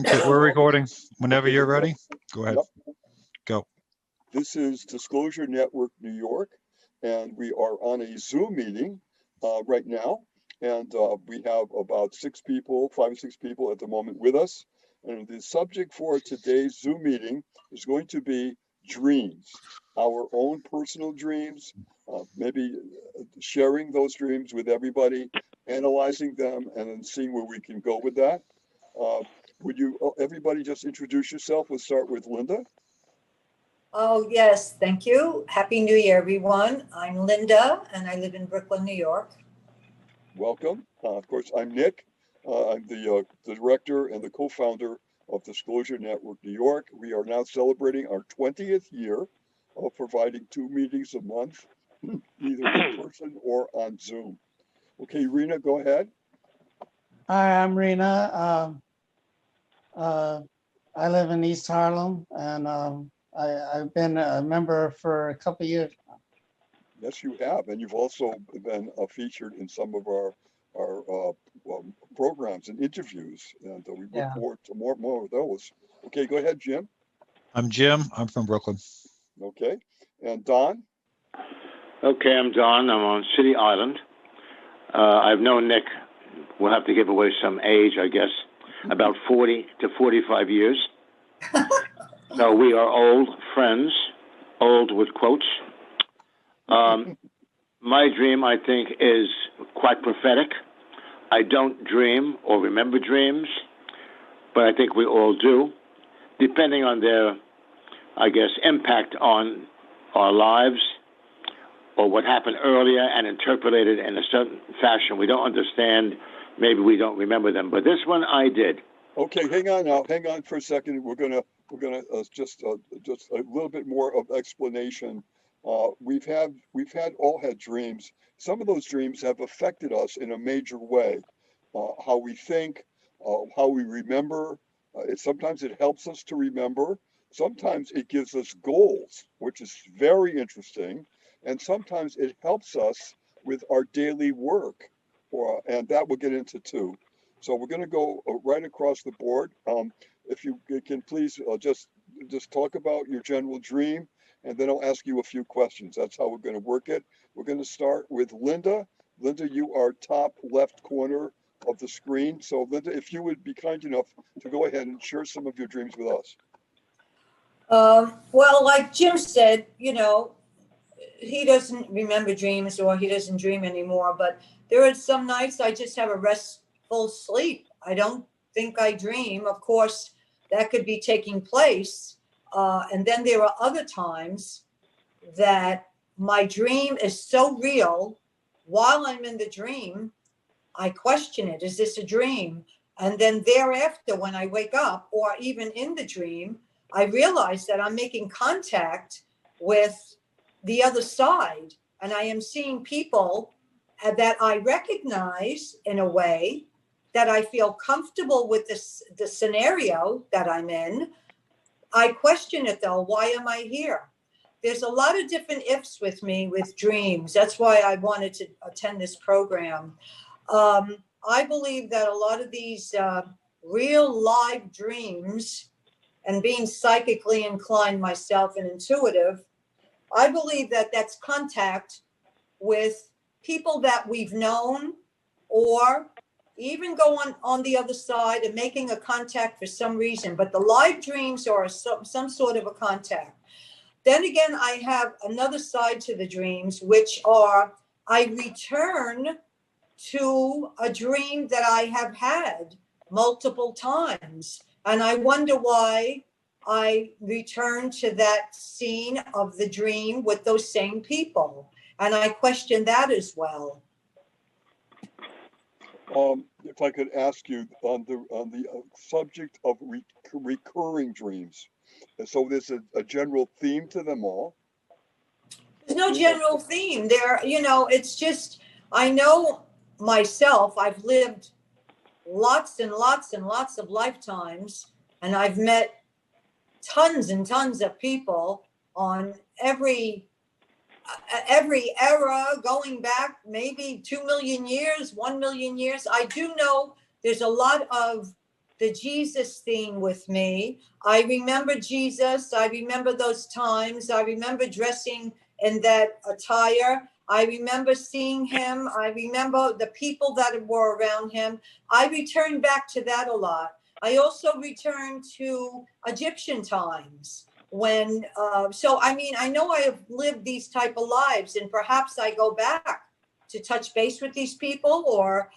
Okay, we're recording. Whenever you're ready, go ahead. Yep. Go. This is Disclosure Network New York, and we are on a Zoom meeting right now. And we have about 5 or 6 people at the moment with us. And the subject for today's Zoom meeting is going to be dreams, our own personal dreams, maybe sharing those dreams with everybody, analyzing them, and then seeing where we can go with that. Uh, would you, everybody just introduce yourself? We'll start with Linda. Oh, yes, thank you. Happy New Year, everyone. I'm Linda, and I live in Brooklyn, New York. Welcome. Of course, I'm Nick. I'm the director and the co-founder of Disclosure Network New York. We are now celebrating our 20th year of providing 2 meetings a month, either in person or on Zoom. Okay, Rena, go ahead. Hi, I'm Rena. I live in East Harlem, and I've been a member for a couple of years now. Yes, you have, and you've also been featured in some of our programs and interviews, and we look forward to more of those. Okay, go ahead, Jim. I'm Jim. I'm from Brooklyn. Okay, and Don. Okay, I'm Don. I'm on City Island. I've known Nick. We'll have to give away some age, I guess, about 40 to 45 years. So we are old friends, old with quotes. My dream, I think, is quite prophetic. I don't dream or remember dreams, but I think we all do, depending on their, I guess, impact on our lives or what happened earlier and interpreted it in a certain fashion. We don't understand. Maybe we don't remember them, but this one I did. Okay, hang on now. Hang on for a second. We're gonna just a little bit more of explanation. We've all had dreams. Some of those dreams have affected us in a major way. How we think, how we remember. Sometimes it helps us to remember. Sometimes it gives us goals, which is very interesting. And sometimes it helps us with our daily work, and that we'll get into too. So we're going to go right across the board. If you can please just talk about your general dream, and then I'll ask you a few questions. That's how we're going to work it. We're going to start with Linda. Linda, you are top left corner of the screen. So Linda, if you would be kind enough to go ahead and share some of your dreams with us. Well, like Jim said, he doesn't remember dreams or he doesn't dream anymore, but there are some nights I just have a restful sleep. I don't think I dream. Of course, that could be taking place. And then there are other times that my dream is so real. While I'm in the dream, I question it. Is this a dream? And then thereafter, when I wake up, or even in the dream, I realize that I'm making contact with the other side, and I am seeing people that I recognize in a way that I feel comfortable with the scenario that I'm in. I question it though. Why am I here? There's a lot of different ifs with me with dreams. That's why I wanted to attend this program. I believe that a lot of these real live dreams, and being psychically inclined myself and intuitive, I believe that that's contact with people that we've known, or even go on the other side and making a contact for some reason. But the live dreams are some sort of a contact. Then again, I have another side to the dreams, which are I return to a dream that I have had multiple times. And I wonder why I return to that scene of the dream with those same people. And I question that as well. If I could ask you on the subject of recurring dreams. So there's a general theme to them all. There's no general theme there. It's just, I know myself, I've lived lots and lots and lots of lifetimes, and I've met tons and tons of people on every era, going back maybe 2 million years, 1 million years. I do know there's a lot of the Jesus theme with me. I remember Jesus. I remember those times. I remember dressing in that attire. I remember seeing him. I remember the people that were around him. I return back to that a lot. I also return to Egyptian times when, so I mean, I know I have lived these type of lives, and perhaps I go back to touch base with these people, or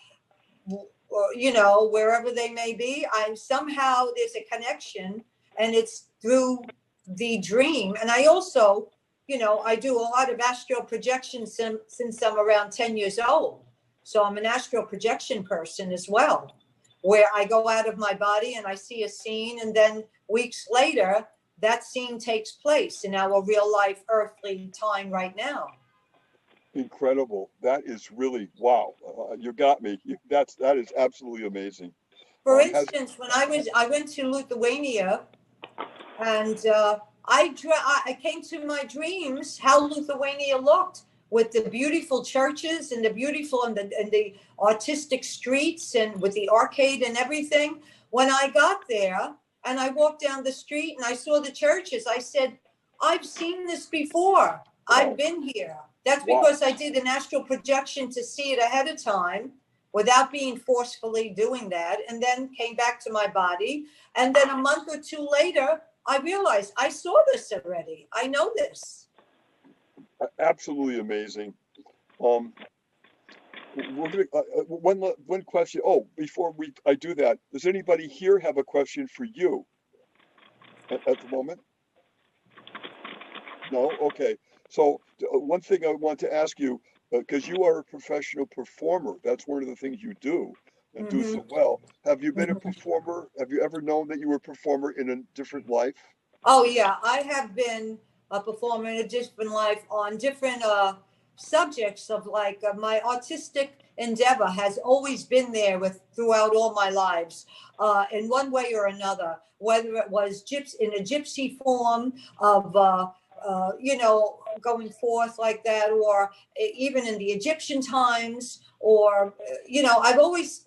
you know, wherever they may be. I'm somehow, there's a connection, and it's through the dream. And I also, you know, I do a lot of astral projections since I'm around 10 years old. So I'm an astral projection person as well, where I go out of my body and I see a scene, and then weeks later, that scene takes place in our real life earthly time right now. Incredible. That is really, wow. You got me. That is absolutely amazing. For Has instance, when I went to Lithuania, and I came to my dreams how Lithuania looked, with the beautiful churches and the beautiful and the artistic streets, and with the arcade and everything. When I got there and I walked down the street and I saw the churches, I said, I've seen this before. I've been here. That's Wow. because I did an astral projection to see it ahead of time without being forcefully doing that, and then came back to my body. And then a month or two later, I realized I saw this already. I know this. Absolutely amazing. We're gonna, one question. Oh, before I do that, does anybody here have a question for you at the moment? No? Okay. So one thing I want to ask you, because you are a professional performer, that's one of the things you do and do so well. Have you been a performer? Have you ever known that you were a performer in a different life? Oh yeah, I have been a performer in a different life on different subjects of like my artistic endeavor has always been there with throughout all my lives, in one way or another, whether it was in a gypsy form of you know, going forth like that, or even in the Egyptian times, or you know, I've always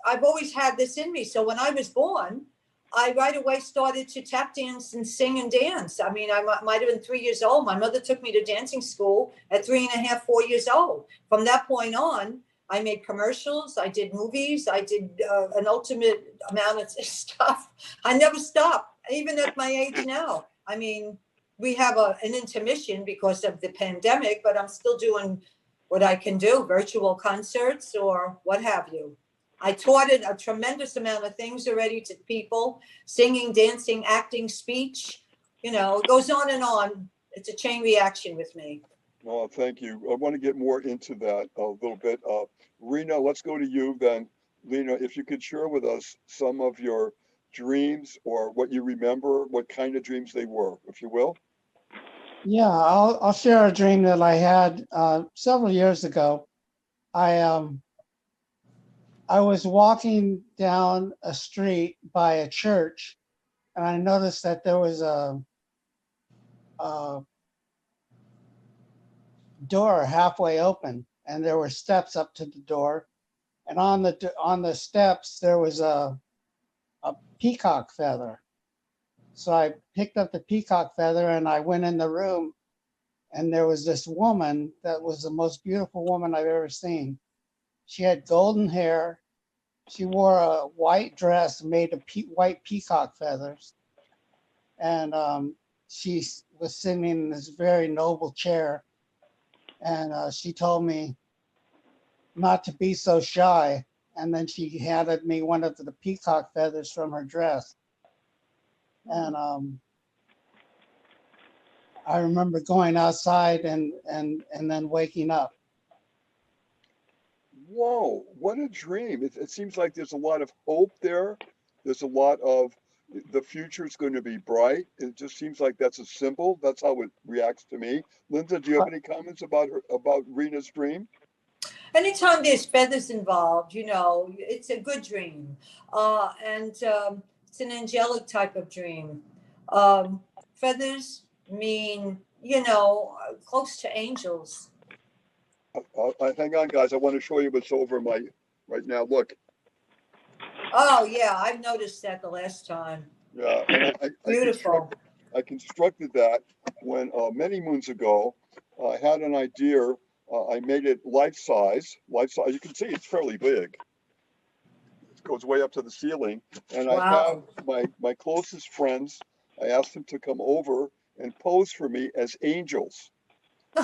had this in me. So when I was born, I right away started to tap dance and sing and dance. I mean, I might have been 3 years old. My mother took me to dancing school at 3.5, 4 years old. From that point on, I made commercials. I did movies. I did an ultimate amount of stuff. I never stopped, even at my age now. I mean, we have an intermission because of the pandemic, but I'm still doing what I can do, virtual concerts or what have you. I taught a tremendous amount of things already to people, singing, dancing, acting, speech. You know, it goes on and on. It's a chain reaction with me. Oh, thank you. I want to get more into that a little bit. Rena, let's go to you then. Lena, if you could share with us some of your dreams or what you remember, what kind of dreams they were, if you will. Yeah, I'll share a dream that I had several years ago. I was walking down a street by a church, and I noticed that there was a door halfway open, and there were steps up to the door. And on the steps there was a peacock feather. So I picked up the peacock feather and I went in the room, and there was this woman that was the most beautiful woman I've ever seen. She had golden hair. She wore a white dress made of white peacock feathers. And she was sitting in this very noble chair. And she told me not to be so shy. And then she handed me one of the peacock feathers from her dress. And I remember going outside and then waking up. Whoa, what a dream. It seems like there's a lot of hope there. There's a lot of the future is going to be bright. It just seems like that's a symbol. That's how it reacts to me. Linda, do you have any comments about Rena's dream? Anytime there's feathers involved, you know, it's a good dream. And it's an angelic type of dream. Feathers mean, you know, close to angels. Hang on, guys. I want to show you what's over my right now. Look. Oh, yeah, I've noticed that the last time. Yeah, and Beautiful. I constructed that when many moons ago. I had an idea. I made it life size. Life size. You can see it's fairly big. It goes way up to the ceiling. And I have Wow. my closest friends. I asked them to come over and pose for me as angels.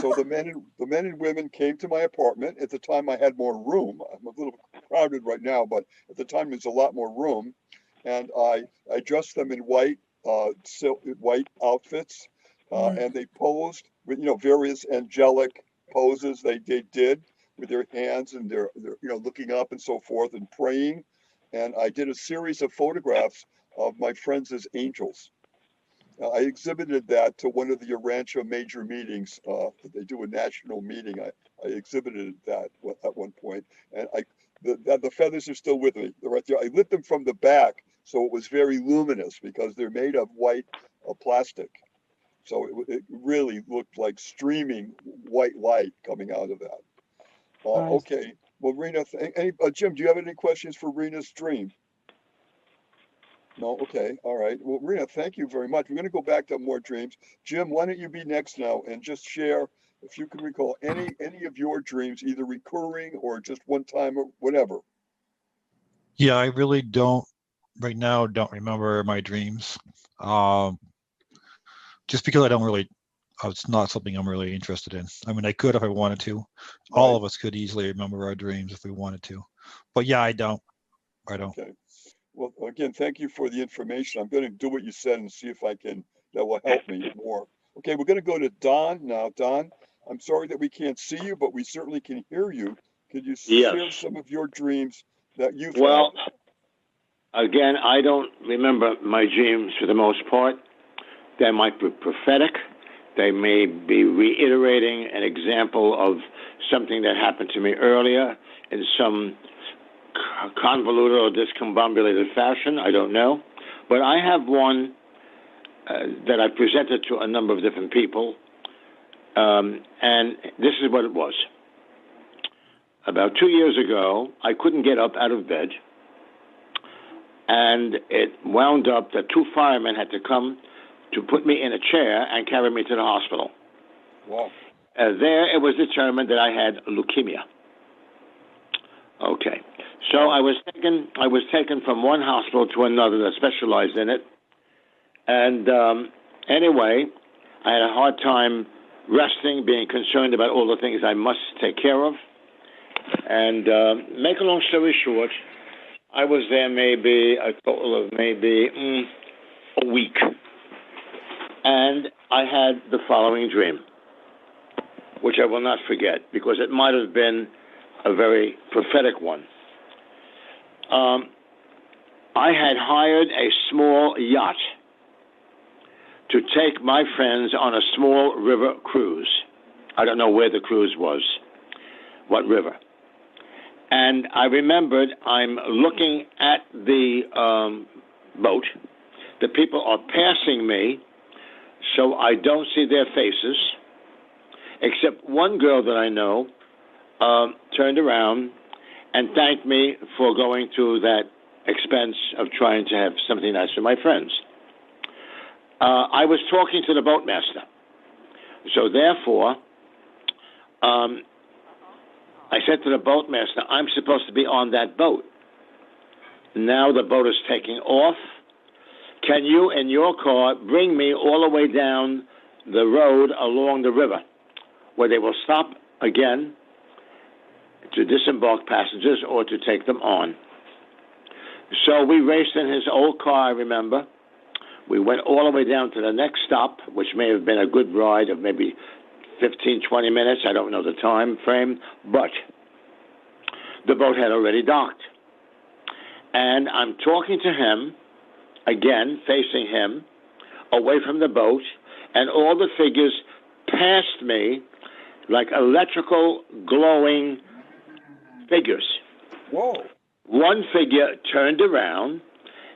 So the men and women came to my apartment. At the time, I had more room. I'm a little crowded right now, but at the time, there's a lot more room. And I dressed them in white outfits, Mm. and they posed with various angelic poses they did with their hands and their looking up and so forth and praying. And I did a series of photographs of my friends as angels. I exhibited that to one of the Rancho major meetings. They do a national meeting. I exhibited that at one point, and the feathers are still with me. They're right there. I lit them from the back, so it was very luminous because they're made of white plastic. So it really looked like streaming white light coming out of that. Nice. Okay. Well, Rena, Jim, do you have any questions for Rena's dream? No, okay, all right. Well, Rena, thank you very much. We're going to go back to more dreams. Jim, why don't you be next now and just share, if you can recall any of your dreams, either recurring or just one time or whatever. Yeah, I really don't, right now, don't remember my dreams. Just because I don't really, it's not something I'm really interested in. I mean, I could if I wanted to. All Right. of us could easily remember our dreams if we wanted to. But yeah, I don't. Okay. Well, again, thank you for the information. I'm going to do what you said and see if that will help me more. Okay, we're going to go to Don now. Don, I'm sorry that we can't see you, but we certainly can hear you. Could you Yes. share some of your dreams that you've Well, had? again, I don't remember my dreams for the most part. They might be prophetic. They may be reiterating an example of something that happened to me earlier in some convoluted or discombobulated fashion. I don't know. But I have one that I presented to a number of different people. And this is what it was. About 2 years ago, I couldn't get up out of bed. And it wound up that 2 firemen had to come to put me in a chair and carry me to the hospital. Wow. There, it was determined that I had leukemia. Okay, so I was taken from one hospital to another that specialized in it, and anyway, I had a hard time resting, being concerned about all the things I must take care of, and make a long story short, I was there maybe a total of maybe a week, and I had the following dream, which I will not forget because it might have been a very prophetic one. I had hired a small yacht to take my friends on a small river cruise. I don't know where the cruise was, what river. And I remembered I'm looking at the boat. The people are passing me, so I don't see their faces, except one girl that I know turned around and thanked me for going to that expense of trying to have something nice for my friends. I was talking to the boatmaster. So therefore, I said to the boatmaster, I'm supposed to be on that boat. Now the boat is taking off. Can you, in your car, bring me all the way down the road along the river, where they will stop again to disembark passengers or to take them on? So we raced in his old car, I remember. We went all the way down to the next stop, which may have been a good ride of maybe 15, 20 minutes. I don't know the time frame, but the boat had already docked. And I'm talking to him, again, facing him, away from the boat, and all the figures passed me like electrical glowing figures. Whoa. One figure turned around,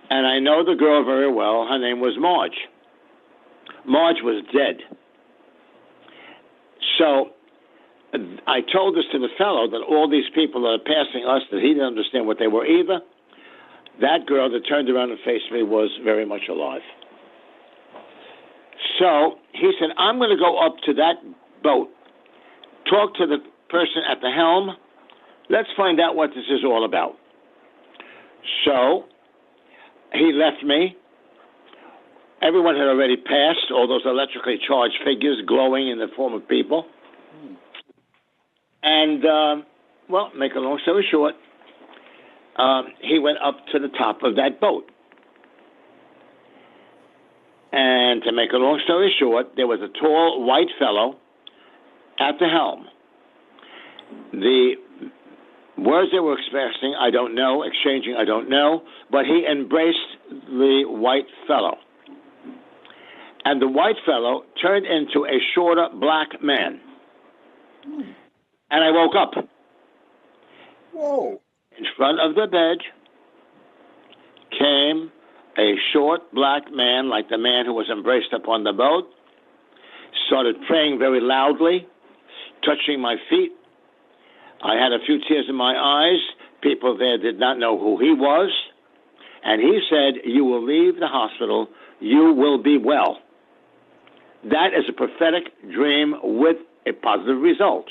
and I know the girl very well. Her name was Marge. Marge was dead. So I told this to the fellow that all these people that are passing us, that he didn't understand what they were either. that girl that turned around and faced me was very much alive. So he said, I'm going to go up to that boat, talk to the person at the helm. Let's find out what this is all about. So he left me. Everyone had already passed, all those electrically charged figures glowing in the form of people. And, well, make a long story short, he went up to the top of that boat. And to make a long story short, there was a tall white fellow at the helm. The words they were expressing, I don't know, exchanging, I don't know, but he embraced the white fellow. And the white fellow turned into a shorter black man. And I woke up. Whoa. In front of the bed came a short black man, like the man who was embraced upon the boat, started praying very loudly, touching my feet. I had a few tears in my eyes. People there did not know who he was. And he said, you will leave the hospital. You will be well. That is a prophetic dream with a positive result.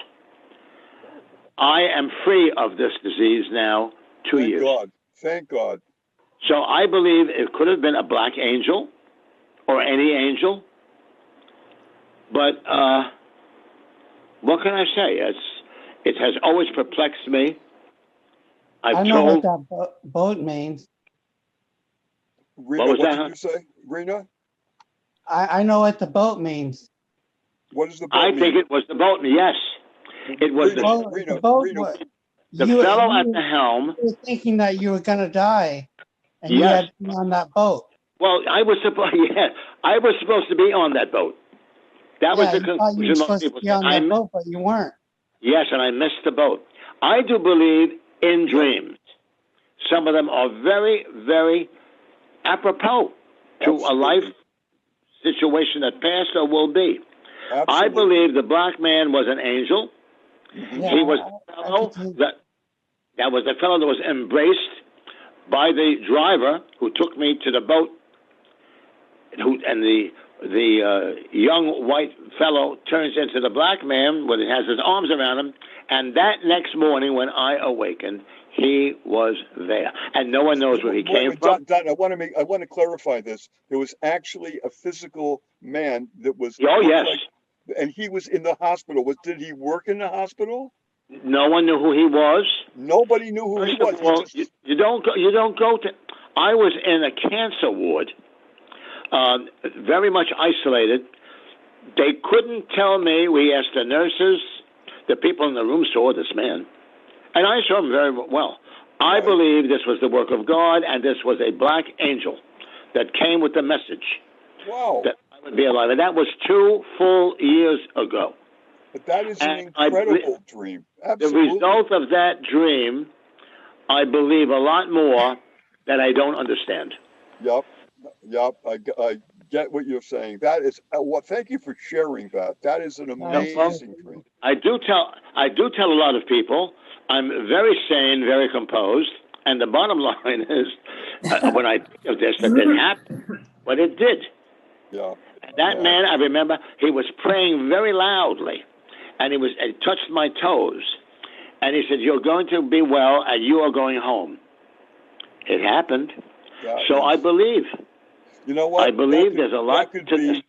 I am free of this disease now 2 years. Thank God. Thank God. So I believe it could have been a black angel or any angel. But what can I say? It has always perplexed me. I know what that boat means. Rena, What was what that, did you say? Rena? I know what the boat means. What does the boat I mean? think it was the boat. Yes. It was Rena, The boat Rena, the fellow at the helm. You were thinking that you were going to die, and you Yes. had to be on that boat. Well, I was supposed to be on that boat. That was the You thought you were conclusion most supposed to people be said. on that boat, but you weren't. Yes, and I missed the boat. I do believe in dreams. Some of them are very, very apropos to a life situation that passed or will be. absolutely. I believe the black man was an angel. Yeah, He was the fellow that was the fellow that was embraced by the driver who took me to the boat. And the young white fellow turns into the black man when he has his arms around him. And that next morning, when I awakened, he was there, and no one knows where he came from. Don, I want to clarify this. There was actually a physical man that was. Oh yes. And he was in the hospital. Did he work in the hospital? No one knew who he was. Nobody knew who he was. Well, you don't go to. I was in a cancer ward, very much isolated. They couldn't tell me. We asked the nurses. The people in the room saw this man, and I saw him very well. I believe this was the work of God, and this was a black angel that came with the message. Wow. That I would be alive, and that was 2 full years ago. But that is an incredible dream. Absolutely. The result of that dream, I believe a lot more that I don't understand. Yep. I get what you're saying. That is well. Thank you for sharing that. That is an amazing dream. I do tell a lot of people I'm very sane, very composed, and the bottom line is when I think of this, that didn't happen, but it did. Yeah. That man, I remember, he was praying very loudly, and he touched my toes, and he said, "You're going to be well, and you are going home." It happened. I believe. You know what? I believe there's a lot to this.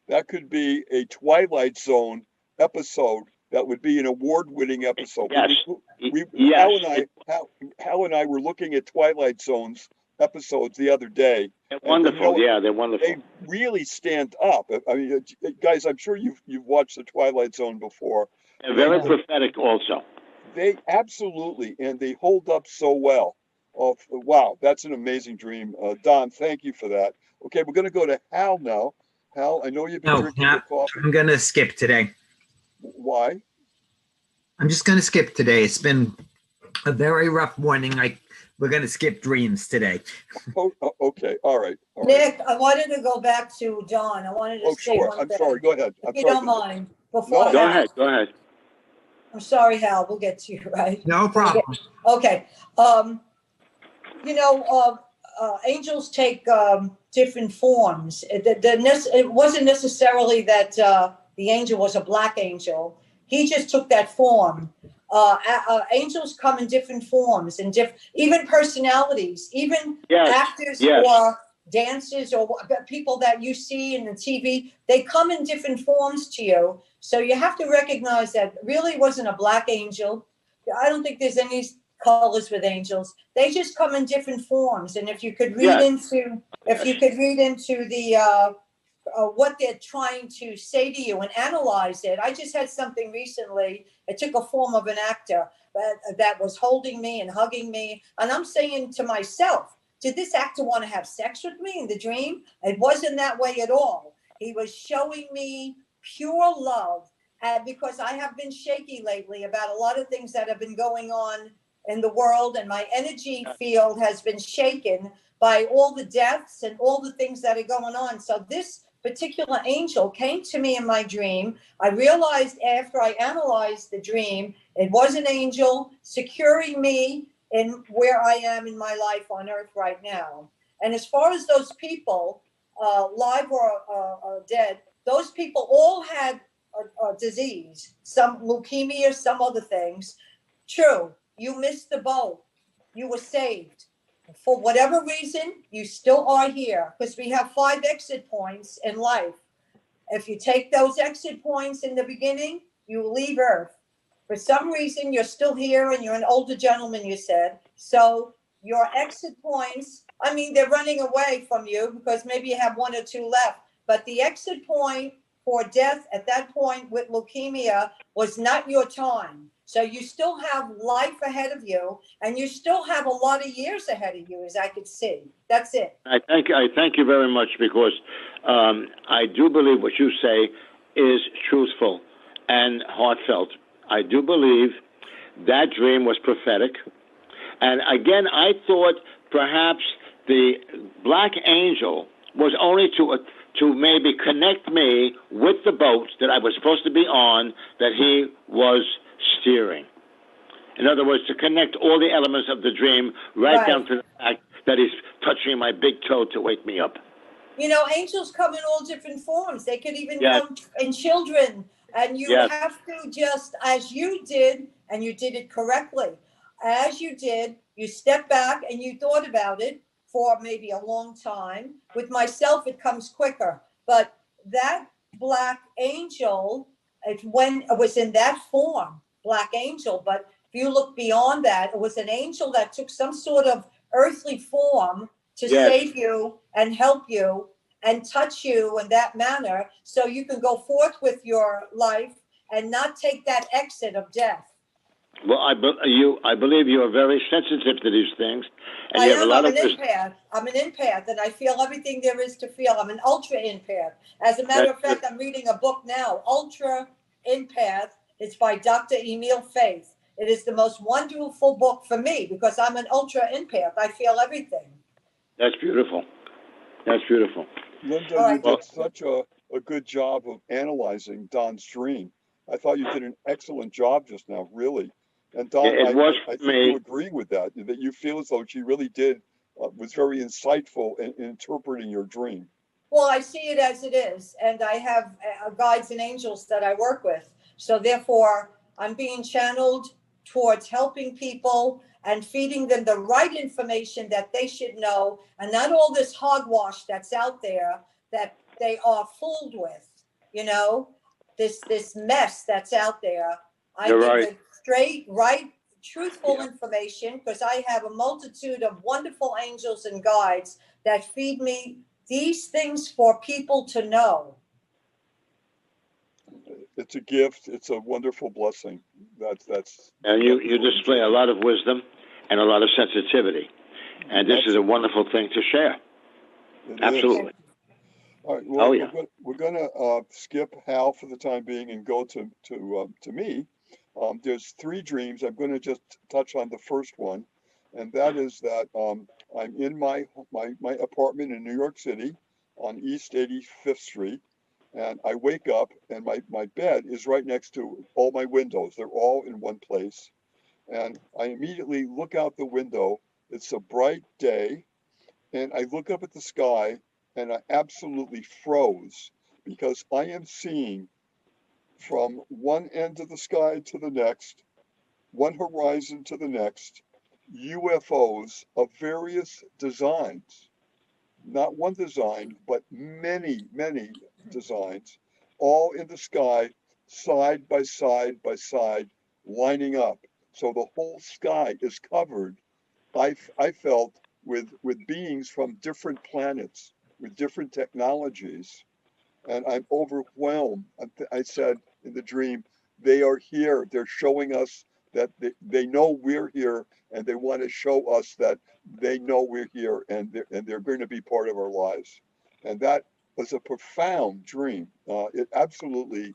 That could be a Twilight Zone episode. That would be an award-winning episode. Yes. Hal and I were looking at Twilight Zone's episodes the other day. They're wonderful. They're wonderful. They really stand up. I mean, guys, I'm sure you've watched the Twilight Zone before. They're very prophetic also. They absolutely, and they hold up so well. Oh, wow, that's an amazing dream. Don, thank you for that. Okay, we're going to go to Hal now. Hal, I know you've been drinking your coffee. I'm going to skip today. Why? I'm just going to skip today. It's been a very rough morning. We're going to skip dreams today. Oh, okay, all right. Nick, I wanted to go back to Don. I wanted to say one thing. I'm sorry, go ahead. If you don't mind. Go ahead. I'm sorry, Hal. We'll get to you, right? No problem. Okay. you know, angels take different forms. It wasn't necessarily that the angel was a black angel. He just took that form. Angels come in different forms and even personalities, even Yes, actors yes. or dancers or people that you see in the TV. They come in different forms to you. So you have to recognize that really wasn't a black angel. I don't think there's any colors with angels. They just come in different forms. And if you could read Yes. into, if you could read into the what they're trying to say to you and analyze it. I just had something recently. It took a form of an actor that was holding me and hugging me, and I'm saying to myself, did this actor want to have sex with me in the dream? It wasn't that way at all. He was showing me pure love, because I have been shaky lately about a lot of things that have been going on in the world, and my energy field has been shaken by all the deaths and all the things that are going on. So this particular angel came to me in my dream. I realized after I analyzed the dream, it was an angel securing me in where I am in my life on earth right now. And as far as those people, live or dead, those people all had a disease, some leukemia, some other things. True, you missed the boat. You were saved. For whatever reason, you still are here because we have 5 exit points in life. If you take those exit points in the beginning, you leave Earth. For some reason, you're still here and you're an older gentleman, you said. So your exit points, I mean, they're running away from you because maybe you have 1 or 2 left. But the exit point for death at that point with leukemia was not your time. So you still have life ahead of you and you still have a lot of years ahead of you, as I could see. That's it. I thank you very much because I do believe what you say is truthful and heartfelt. I do believe that dream was prophetic. And again, I thought perhaps the black angel was only to maybe connect me with the boat that I was supposed to be on that he was steering. In other words, to connect all the elements of the dream right down to the fact that he's touching my big toe to wake me up. You know, angels come in all different forms. They could even come in children. And you have to just, as you did, and you did it correctly, as you did, you stepped back and you thought about it for maybe a long time. With myself, it comes quicker. But that black angel, when it was in that form, black angel, but if you look beyond that, it was an angel that took some sort of earthly form to save you and help you and touch you in that manner so you can go forth with your life and not take that exit of death. Well, I believe you are very sensitive to these things, and you have a lot of empath. I'm an empath, and I feel everything there is to feel. I'm an ultra empath. As a matter of fact, I'm reading a book now, Ultra Empath. It's by Dr. Emil Faith. It is the most wonderful book for me because I'm an ultra empath. I feel everything. That's beautiful. That's beautiful. Linda, you did such a good job of analyzing Don's dream. I thought you did an excellent job just now, really. And Don, I think you agree with that you feel as though she really did, was very insightful in interpreting your dream. Well, I see it as it is, and I have guides and angels that I work with. So therefore, I'm being channeled towards helping people and feeding them the right information that they should know, and not all this hogwash that's out there that they are fooled with, you know, this mess that's out there. I give the straight, right, truthful information because I have a multitude of wonderful angels and guides that feed me these things for people to know. It's a gift. It's a wonderful blessing. That's. And you display a lot of wisdom and a lot of sensitivity, and this is a wonderful thing to share. Absolutely. All right. Well, we're going to skip Hal for the time being and go to me. There's 3 dreams. I'm going to just touch on the first one, and that is that I'm in my apartment in New York City on East 85th Street, and I wake up and my bed is right next to all my windows. They're all in one place, and I immediately look out the window It's a bright day, and I look up at the sky and I absolutely froze because I am seeing from one end of the sky to the next, one horizon to the next, UFOs of various designs. Not one design, but many, many designs, all in the sky, side by side by side, lining up. So the whole sky is covered, I felt, with beings from different planets, with different technologies. And I'm overwhelmed. I said in the dream, they are here. They're showing us that they know we're here, and they want to show us that they know we're here, and they're going to be part of our lives. And that was a profound dream. It absolutely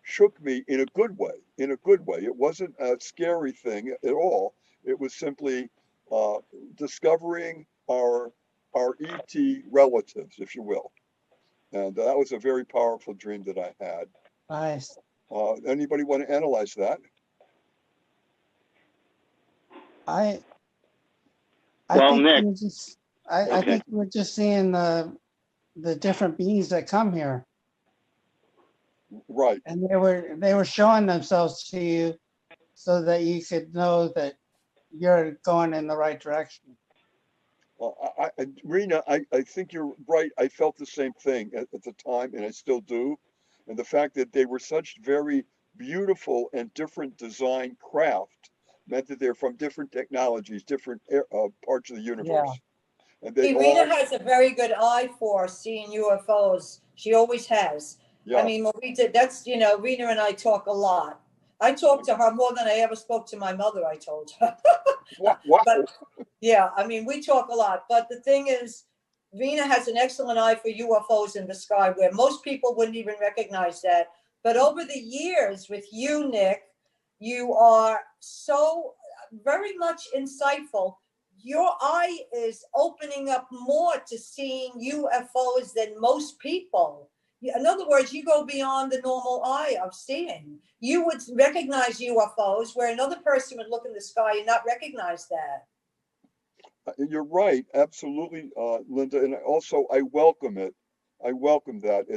shook me in a good way. In a good way. It wasn't a scary thing at all. It was simply uh, discovering our ET relatives, if you will. And that was a very powerful dream that I had. Nice. Anybody want to analyze that? I Well, think Nick, we're just I okay. think we're just seeing the different beings that come here, Right. and they were showing themselves to you so that you could know that you're going in the right direction. Rena, I think you're right. I felt the same thing at the time, and I still do. And the fact that they were such very beautiful and different design craft meant that they're from different technologies, different parts of the Yeah. universe. And they Irina all, has a very good eye for seeing UFOs. She always has. I yeah. mean, when we did, that's, Rena and I talk a lot. I talk to her more than I ever spoke to my mother, I told her. Wow. But yeah, I mean, we talk a lot. But the thing is, Rena has an excellent eye for UFOs in the sky where most people wouldn't even recognize that. But over the years with you, Nick, you are so very much insightful. Your eye is opening up more to seeing UFOs than most people. In other words, you go beyond the normal eye of seeing. You would recognize UFOs where another person would look in the sky and not recognize that. You're right, absolutely, Linda. And also, I welcome it. I welcome that.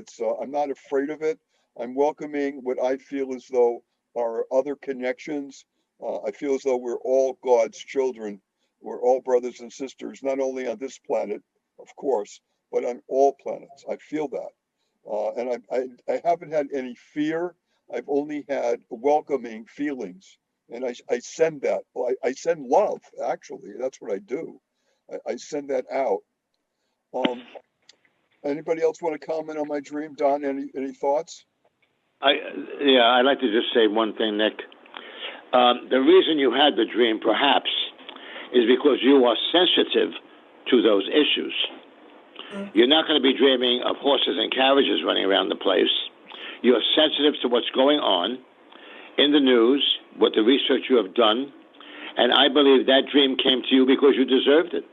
I'm not afraid of it. I'm welcoming what I feel as though are other connections. I feel as though we're all God's children. We're all brothers and sisters, not only on this planet, of course, but on all planets. I feel that. And I haven't had any fear. I've only had welcoming feelings. And I send that. I send love, actually. That's what I do. I send that out. Um, Anybody else want to comment on my dream? Don, any thoughts? I yeah, I'd like to just say one thing, Nick. The reason you had the dream, perhaps, is because you are sensitive to those issues. You're not going to be dreaming of horses and carriages running around the place. You're sensitive to what's going on in the news, what the research you have done, and I believe that dream came to you because you deserved it.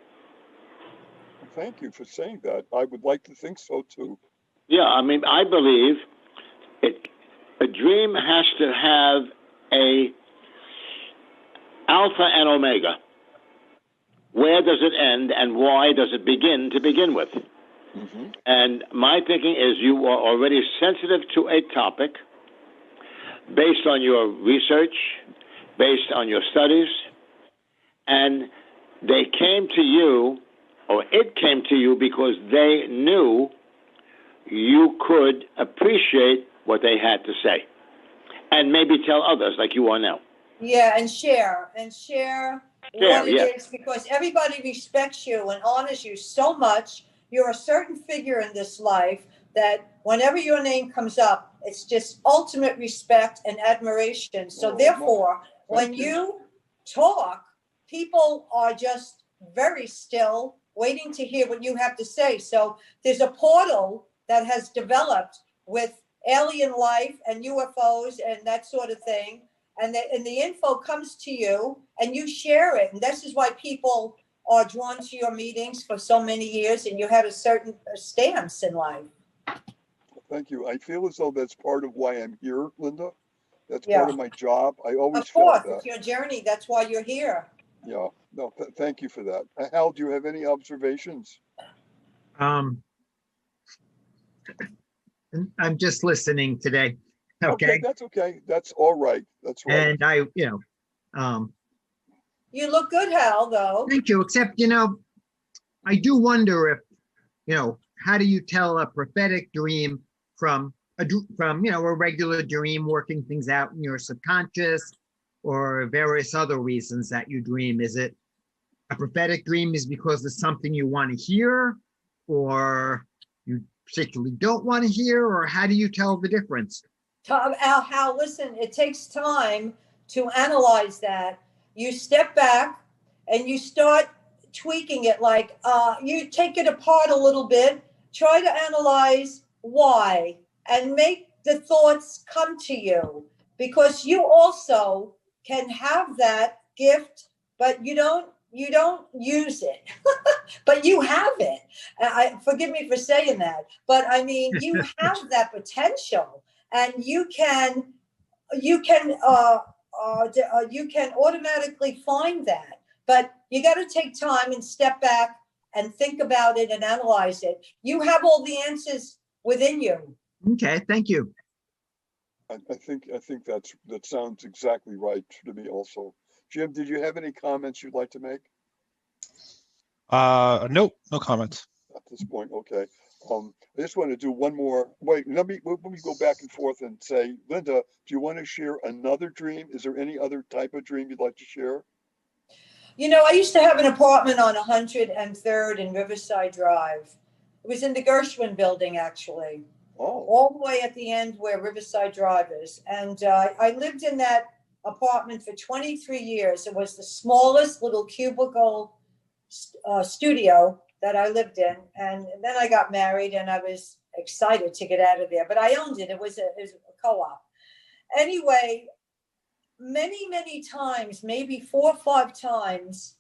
Thank you for saying that. I would like to think so too. Yeah, I mean, I believe it. A dream has to have a alpha and omega. Where does it end, and why does it begin to begin with? Mm-hmm. And my thinking is you are already sensitive to a topic based on your research, based on your studies, and they came to you, or it came to you because they knew you could appreciate what they had to say and maybe tell others like you are now. Yeah, and share what it yes. is, because everybody respects you and honors you so much. You're a certain figure in this life that whenever your name comes up, it's just ultimate respect and admiration. So therefore, when you talk, people are just very still, waiting to hear what you have to say. So there's a portal that has developed with alien life and UFOs and that sort of thing. And the info comes to you and you share it. And this is why people are drawn to your meetings for so many years, and you have a certain stance in life. Thank you. I feel as though that's part of why I'm here, Linda. That's Yeah. part of my job. I always Of felt course, that. it's your journey. That's why you're here. Yeah, no, thank you for that. Hal, do you have any observations? Um, I'm just listening today. Okay, Okay. that's okay. That's all right. That's right. And um, You look good, Hal, though. thank you. Except, I do wonder if, how do you tell a prophetic dream from a regular dream, working things out in your subconscious or various other reasons that you dream? Is it a prophetic dream is because it's something you want to hear, or you particularly don't want to hear, or how do you tell the difference? Hal, listen, it takes time to analyze that. You step back and you start tweaking it, like you take it apart a little bit, try to analyze why, and make the thoughts come to you, because you also can have that gift, but you don't use it. But you have it. I forgive me for saying that, but I mean, you have that potential, and you can automatically find that. But you got to take time and step back and think about it and analyze it. You have all the answers within you. Okay, thank you. I think that sounds exactly right to me also. Jim, did you have any comments you'd like to make Nope, no comments. at this point? Okay. I just want to do one more. Wait, let me go back and forth and say, Linda, do you want to share another dream? Is there any other type of dream you'd like to share? I used to have an apartment on 103rd and Riverside Drive. It was in the Gershwin building, actually, Oh, all the way at the end where Riverside Drive is. And I lived in that apartment for 23 years. It was the smallest little cubicle studio that I lived in. And then I got married and I was excited to get out of there. But I owned it. It was a co-op. Anyway, many times, maybe 4 or 5 times,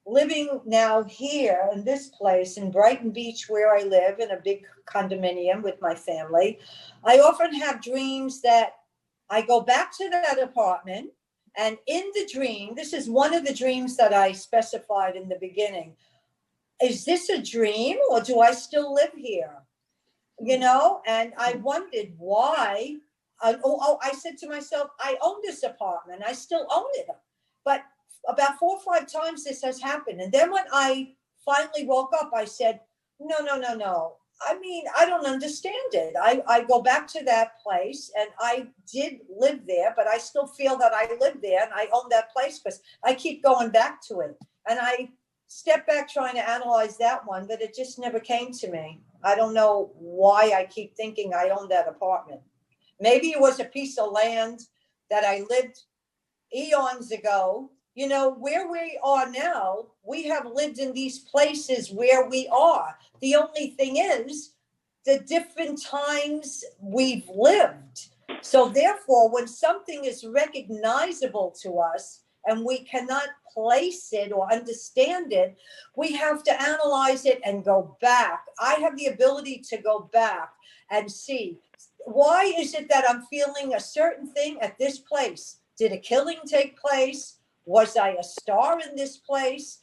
living now here in this place in Brighton Beach, where I live in a big condominium with my family, I often have dreams that I go back to that apartment. And in the dream, this is one of the dreams that I specified in the beginning. Is this a dream, or do I still live here? And I wondered why. I said to myself, I own this apartment. I still own it. But about 4 or 5 times this has happened. And then when I finally woke up, I said, no, no, no, no. I mean, I don't understand it. I go back to that place and I did live there, but I still feel that I live there and I own that place because I keep going back to it. And I stepped back trying to analyze that one, but it just never came to me. I don't know why I keep thinking I own that apartment. Maybe it was a piece of land that I lived eons ago. Where we are now, we have lived in these places where we are. The only thing is the different times we've lived. So therefore, when something is recognizable to us and we cannot place it or understand it, we have to analyze it and go back. I have the ability to go back and see, why is it that I'm feeling a certain thing at this place? Did a killing take place? Was I a star in this place?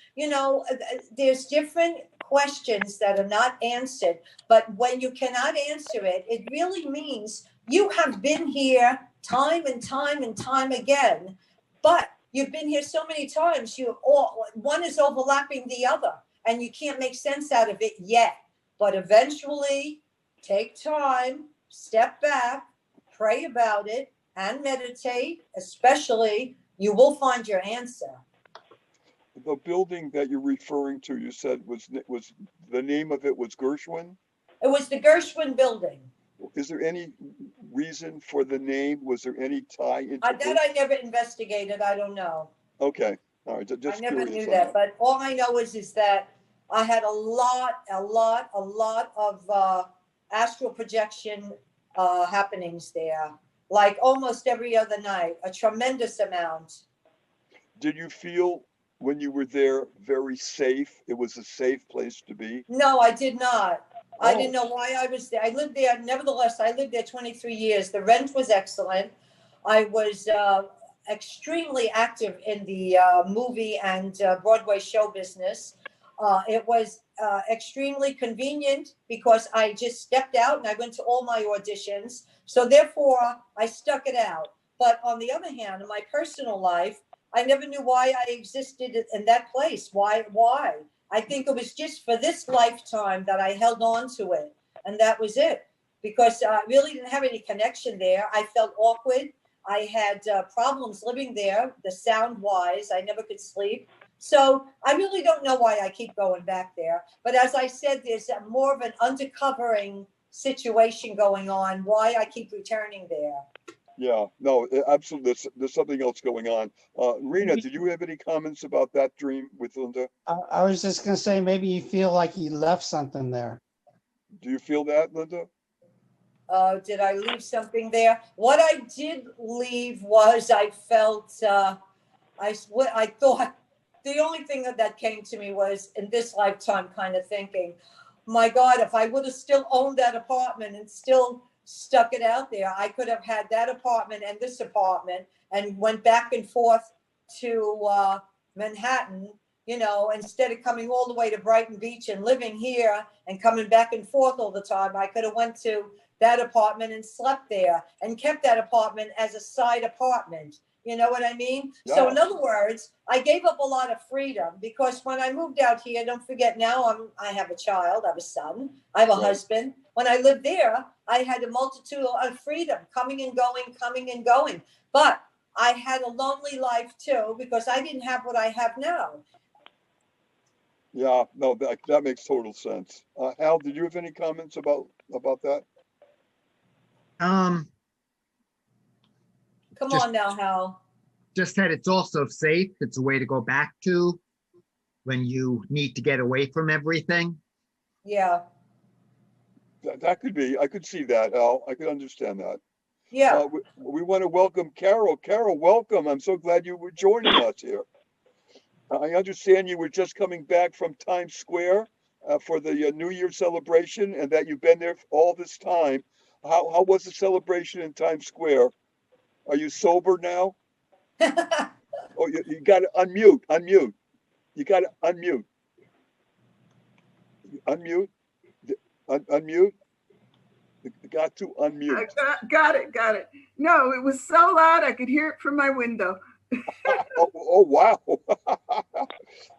There's different questions that are not answered. But when you cannot answer it, it really means you have been here time and time and time again. But you've been here so many times, one is overlapping the other, and you can't make sense out of it yet. But eventually, take time, step back, pray about it, and meditate, especially, you will find your answer. the building that you're referring to, you said was the name of it was Gershwin? It was the Gershwin building. Is there any reason for the name? Was there any tie into That I never investigated. I don't know. Okay, all right, I just never curious knew on that. But all I know is that I had a lot of astral projection happenings there, like almost every other night, a tremendous amount. Did you feel when you were there very safe? It was a safe place to be? No, I did not. I didn't Oh, know why I was there. I lived there. Nevertheless, I lived there 23 years. The rent was excellent. I was extremely active in the movie and Broadway show business. It was extremely convenient because I just stepped out and I went to all my auditions. So therefore, I stuck it out. But on the other hand, in my personal life, I never knew why I existed in that place. Why? Why? I think it was just for this lifetime that I held on to it. And that was it. Because I really didn't have any connection there. I felt awkward. I had problems living there, the sound wise. I never could sleep. So I really don't know why I keep going back there. But as I said, there's more of an undercovering situation going on, why I keep returning there. Yeah, no, absolutely. There's something else going on. Rena, did you have any comments about that dream with Linda? I was just gonna say, maybe you feel like you left something there. Do you feel that, Linda? Did I leave something there? What I did leave was I felt, I thought the only thing that came to me was in this lifetime kind of thinking, my God, if I would have still owned that apartment and still stuck it out there, I could have had that apartment and this apartment and went back and forth to Manhattan, instead of coming all the way to Brighton Beach and living here and coming back and forth all the time. I could have went to that apartment and slept there and kept that apartment as a side apartment. You know what I mean? Yeah. So in other words, I gave up a lot of freedom because when I moved out here, don't forget now I have a child, I have a son, I have a husband. When I lived there, I had a multitude of freedom coming and going. But I had a lonely life too because I didn't have what I have now. Yeah, no, that makes total sense. Hal, did you have any comments about that? Um, Come Just- on now, Hal. just that it's also safe. It's a way to go back to when you need to get away from everything. Yeah. That could be. I could see that, Hal. I could understand that. Yeah. We want to welcome Carol. Carol, welcome. I'm so glad you were joining us here. I understand you were just coming back from Times Square for the New Year celebration and that you've been there all this time. How was the celebration in Times Square? Are you sober now? Oh, you got to unmute. You got to unmute. Unmute. Unmute. You got to unmute. Got it. No, it was so loud I could hear it from my window. Oh, wow. Wow.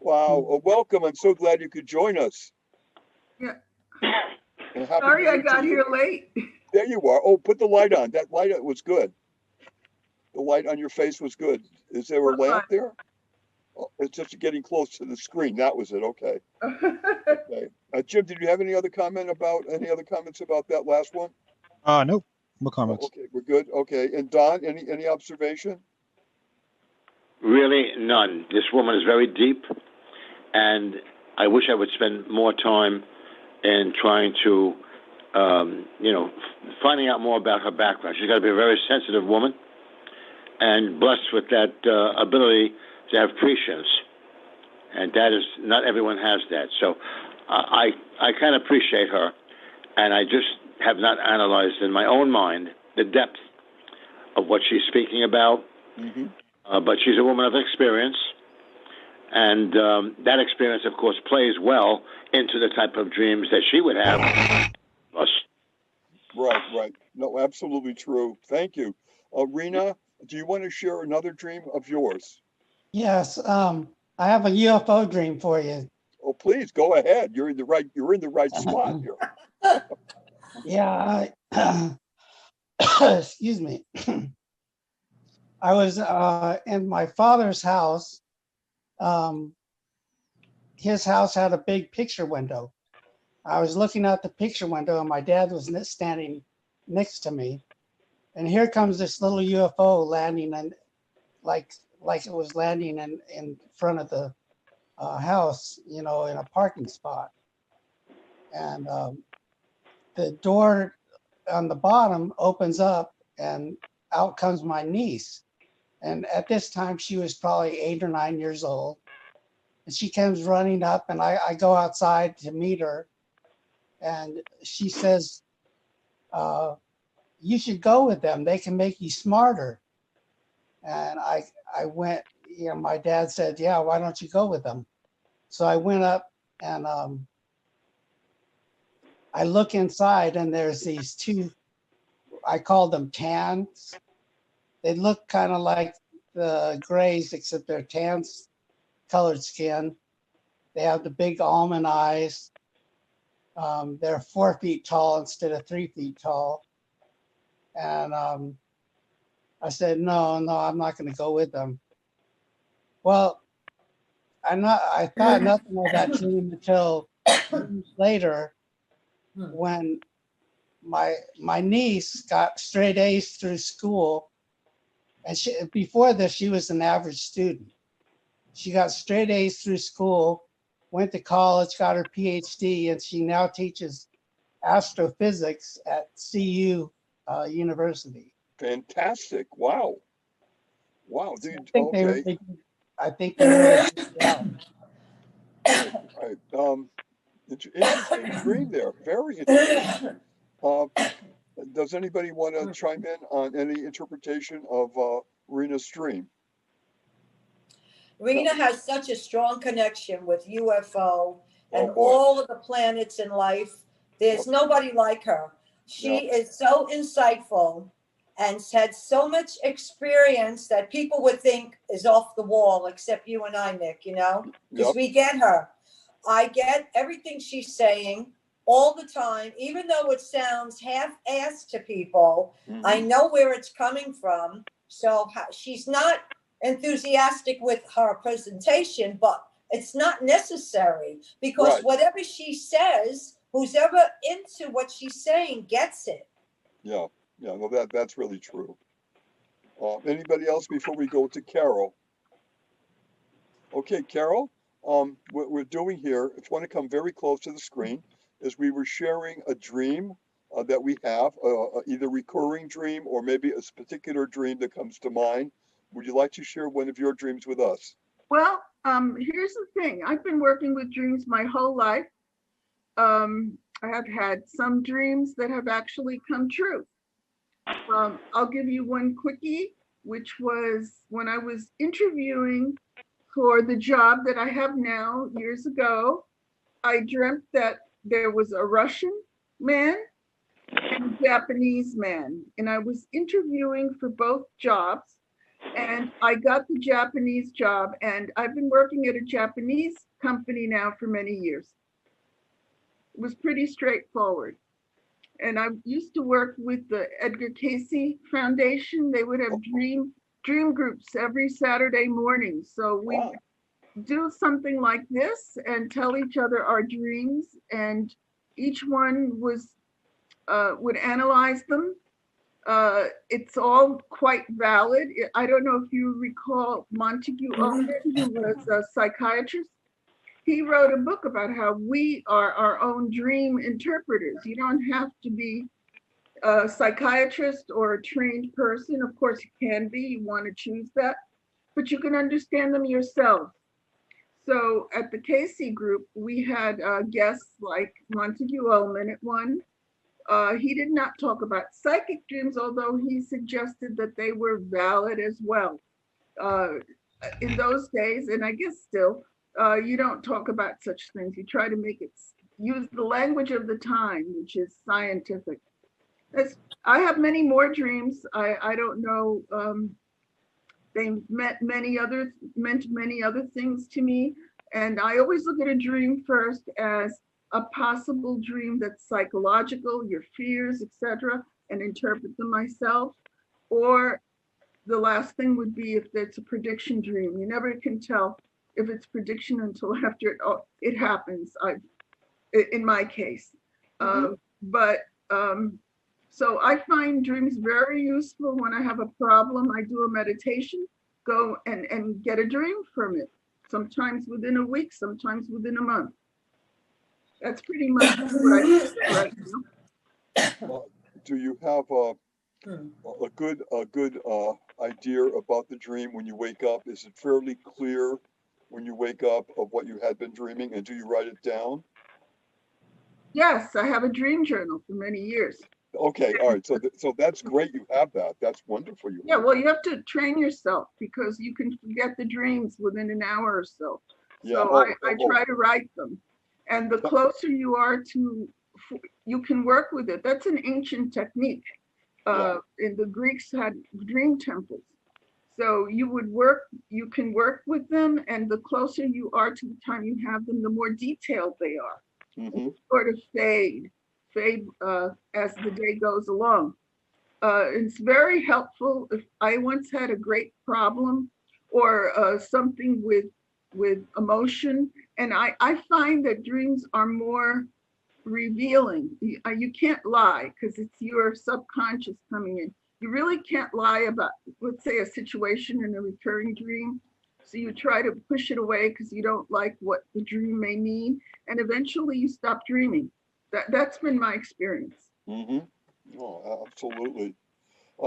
Well, welcome. I'm so glad you could join us. Yeah. And happy Sorry New I Year got to you. here late. There you are. Oh, put the light on. That light was good. The light on your face was good. Is there a What lamp light? there? Oh, it's just getting close to the screen. That was it. Okay. Okay. Jim, did you have any other comments about that last one? Nope. No Oh, comments. okay, we're good. Okay. And Don, any observation? Really, none. This woman is very deep, and I wish I would spend more time in trying to, finding out more about her background. She's got to be a very sensitive woman and blessed with that ability to have prescience. And that is, not everyone has that. So I kind of appreciate her, and I just have not analyzed in my own mind the depth of what she's speaking about. Mm-hmm. But she's a woman of experience, and that experience, of course, plays well into the type of dreams that she would have. Right. No, absolutely true. Thank you. Rena, do you want to share another dream of yours? Yes, I have a UFO dream for you. Oh, please go ahead. You're in the right spot here. Yeah, excuse me. I was in my father's house. His house had a big picture window. I was looking out the picture window and my dad was standing next to me. And here comes this little UFO landing, and like it was landing in front of the house, in a parking spot. And the door on the bottom opens up and out comes my niece. And at this time, she was probably 8 or 9 years old. And she comes running up, and I go outside to meet her. And she says, you should go with them. They can make you smarter. And I went, you know, my dad said, yeah, why don't you go with them? So I went up and I look inside and there's these two, I called them tans. They look kind of like the grays, except they're tans colored skin. They have the big almond eyes. They're 4 feet tall instead of 3 feet tall. And I said, no, I'm not going to go with them. Well, I thought nothing of that dream until years later when my niece got straight A's through school. And before this, she was an average student. She got straight A's through school, went to college, got her PhD, and she now teaches astrophysics at CU University. Fantastic. Wow. Wow. So Okay. I think they really did well. All right. Interesting dream there. Very interesting. Does anybody want to chime in on any interpretation of Rena's dream? Rena has such a strong connection with UFO and Oh, boy. all of the planets in life. There's nobody like her. She is so insightful and had so much experience that people would think is off the wall, except you and I, Nick, you know, because we get her. I get everything she's saying all the time, even though it sounds half-assed to people. I know where it's coming from. So she's not enthusiastic with her presentation, but it's not necessary because whatever she says, who's ever into what she's saying gets it. Yeah, no, that's really true. Anybody else before we go to Carol? Okay, Carol, what we're doing here, if you want to come very close to the screen, is we were sharing a dream that we have, either recurring dream or maybe a particular dream that comes to mind. Would you like to share one of your dreams with us? Well, here's the thing. I've been working with dreams my whole life. I have had some dreams that have actually come true. I'll give you one quickie, which was when I was interviewing for the job that I have now years ago. I dreamt that there was a Russian man and a Japanese man, and I was interviewing for both jobs. And I got the Japanese job, and I've been working at a Japanese company now for many years. It was pretty straightforward. And I used to work with the Edgar Cayce Foundation. They would have dream groups every Saturday morning. So we would do something like this and tell each other our dreams, and each one was would analyze them. It's all quite valid. I don't know if you recall Montague Owen, who was a psychiatrist. He wrote a book about how we are our own dream interpreters. You don't have to be a psychiatrist or a trained person. Of course, you can be, you want to choose that, but you can understand them yourself. So at the Casey group, we had guests like Montague Ullman at one. He did not talk about psychic dreams, although he suggested that they were valid as well. In those days, and I guess still, you don't talk about such things. You try to make it, use the language of the time, which is scientific. I have many more dreams. I don't know. They meant many other things to me. And I always look at a dream first as a possible dream that's psychological, your fears, etc., and interpret them myself. Or the last thing would be if it's a prediction dream. You never can tell if it's prediction until after it happens. In my case, so I find dreams very useful when I have a problem. I do a meditation, go and get a dream from it. Sometimes within a week, sometimes within a month. That's pretty much what I do right now. Do you have a good idea about the dream when you wake up? Is it fairly clear when you wake up of what you had been dreaming, and do you write it down? Yes, I have a dream journal for many years. Okay, all right. So that's great. You have that. That's wonderful. You Yeah, have well, that. you have to train yourself because you can forget the dreams within an hour or so. Yeah. So Oh, I oh, try to write them. And the Yeah. closer you are to, you can work with it. That's an ancient technique. Yeah. And the Greeks had dream temples. So you can work with them, and the closer you are to the time you have them, the more detailed they are. Mm-hmm. Sort of fade as the day goes along. It's very helpful. If I once had a great problem or something with emotion, and I find that dreams are more revealing. You can't lie because it's your subconscious coming in. You really can't lie about, let's say, a situation in a recurring dream. So you try to push it away because you don't like what the dream may mean, and eventually you stop dreaming. That's been my experience. Mm-hmm. Oh, absolutely.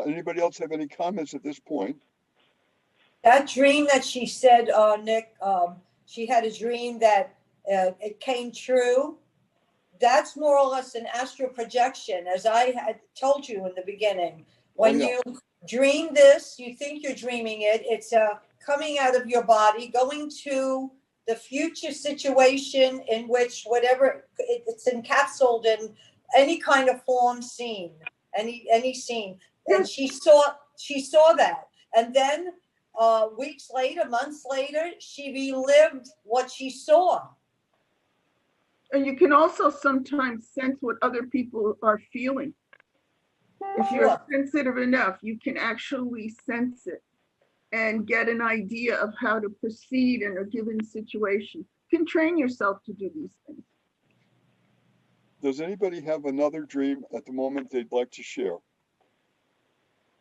Anybody else have any comments at this point? That dream that she said, Nick, she had a dream that it came true. That's more or less an astral projection, as I had told you in the beginning. Oh, When yeah. you dream this, you think you're dreaming it. It's coming out of your body, going to the future situation in which whatever it's encapsulated in any kind of form scene, any scene. And she saw that, and then weeks later, months later, she relived what she saw. And you can also sometimes sense what other people are feeling. If you're Sure. sensitive enough, you can actually sense it and get an idea of how to proceed in a given situation. You can train yourself to do these things. Does anybody have another dream at the moment they'd like to share?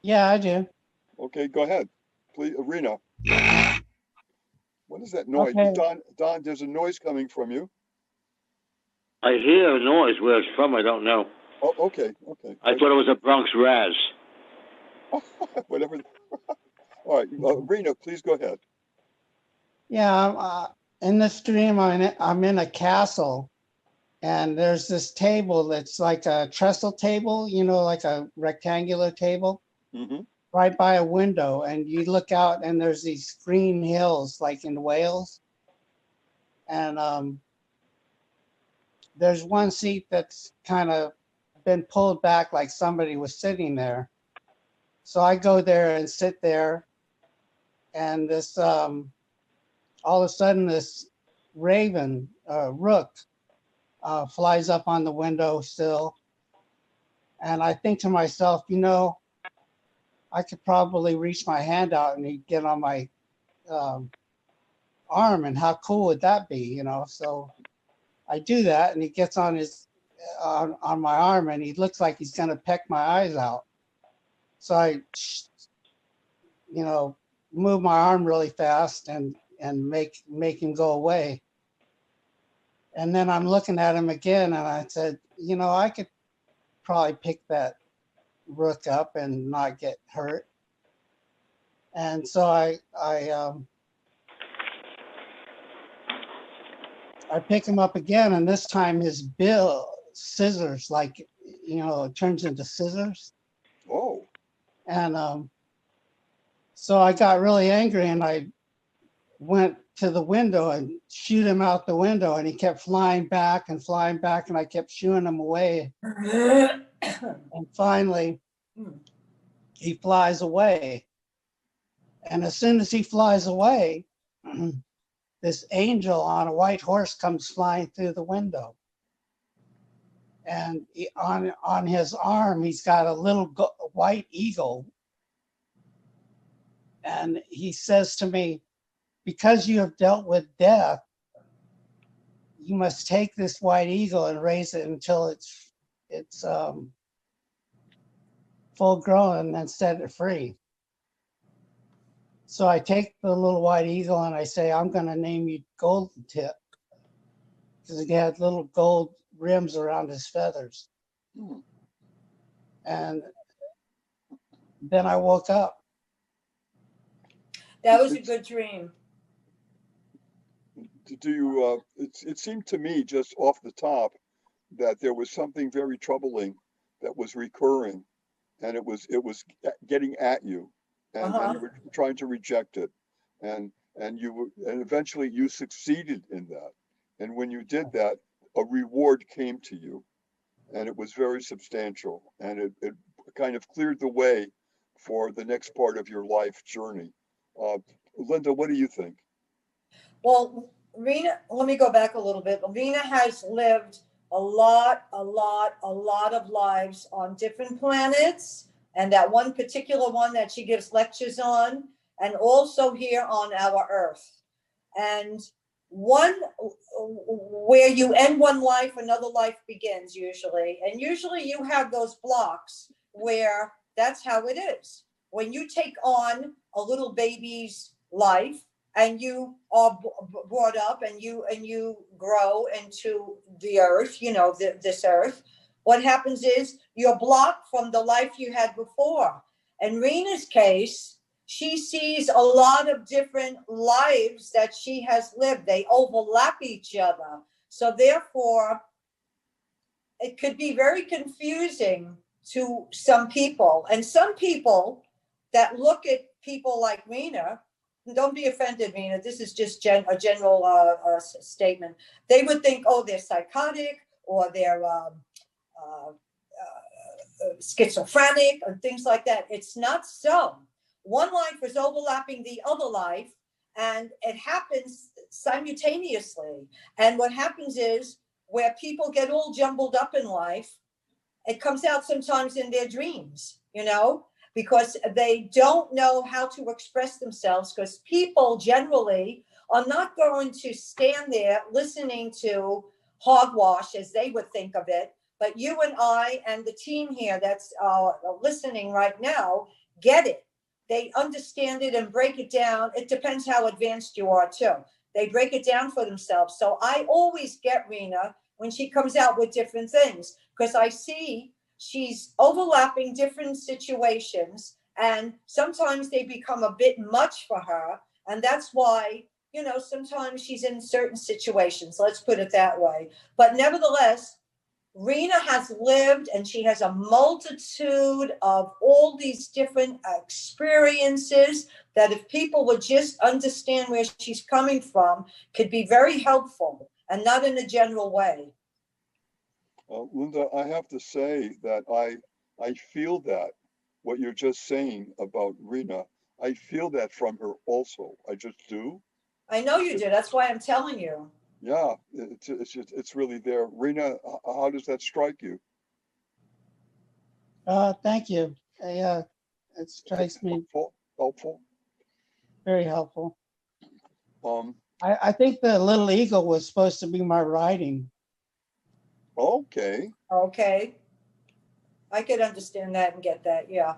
Yeah, I do. Okay, go ahead. Please, Arena. What is that noise? Okay. Don, there's a noise coming from you. I hear a noise. Where it's from, I don't know. Oh, okay. I thought it was a Bronx Raz. Whatever. All right, Rena, please go ahead. Yeah, in this dream, I'm in a castle, and there's this table that's like a trestle table, like a rectangular table, Mm-hmm. right by a window. And you look out, and there's these green hills, like in Wales. And there's one seat that's kind of been pulled back, like somebody was sitting there. So I go there and sit there, and this all of a sudden this rook flies up on the windowsill, and I think to myself, I could probably reach my hand out and he'd get on my arm, and how cool would that be, So I do that, and he gets on on my arm, and he looks like he's gonna peck my eyes out. So I, move my arm really fast and make him go away. And then I'm looking at him again, and I said, I could probably pick that rook up and not get hurt. And so I pick him up again, and this time his bill scissors, like, it turns into scissors. Oh. And so I got really angry, and I went to the window and shoot him out the window, and he kept flying back, and I kept shooing him away. And finally, he flies away. And as soon as he flies away, this angel on a white horse comes flying through the window. And on his arm, he's got a little white eagle. And he says to me, because you have dealt with death, you must take this white eagle and raise it until it's full grown, and then set it free. So I take the little white eagle and I say, I'm going to name you Golden Tip, because he had little gold rims around his feathers. And then I woke up. That was a good dream. Do you? It seemed to me just off the top that there was something very troubling that was recurring, and it was getting at you, and Uh-huh. you were trying to reject it, and eventually you succeeded in that. And when you did that, a reward came to you, and it was very substantial, and it kind of cleared the way for the next part of your life journey. Uh, Linda, what do you think? Well, Rena, let me go back a little bit. Rena has lived a lot of lives on different planets, and that one particular one that she gives lectures on, and also here on our Earth. And one where you end one life, another life begins usually. And usually you have those blocks where that's how it is. When you take on a little baby's life, and you are brought up, and you grow into the earth, this earth, what happens is you're blocked from the life you had before. In Rena's case, she sees a lot of different lives that she has lived. They overlap each other. So therefore, it could be very confusing to some people. And some people that look at people like Rena, don't be offended, Rena, this is just a general statement. They would think, oh, they're psychotic, or they're schizophrenic, and things like that. It's not so. One life is overlapping the other life, and it happens simultaneously. And what happens is, where people get all jumbled up in life, it comes out sometimes in their dreams, because they don't know how to express themselves, because people generally are not going to stand there listening to hogwash, as they would think of it. But you and I and the team here that's listening right now get it. They understand it and break it down. It depends how advanced you are too. They break it down for themselves. So I always get Rena when she comes out with different things, because I see she's overlapping different situations, and sometimes they become a bit much for her. And that's why, sometimes she's in certain situations, let's put it that way. But nevertheless, Rena has lived, and she has a multitude of all these different experiences that, if people would just understand where she's coming from, could be very helpful, and not in a general way. Linda, I have to say that I feel that what you're just saying about Rena, I feel that from her also. I just do. I know you It, do. That's why I'm telling you. yeah, it's really there. Rena, how does that strike you? Thank you. It strikes me Helpful, helpful. very helpful. Um, I think the little eagle was supposed to be my writing. okay. Okay. I could understand that and get that. Yeah.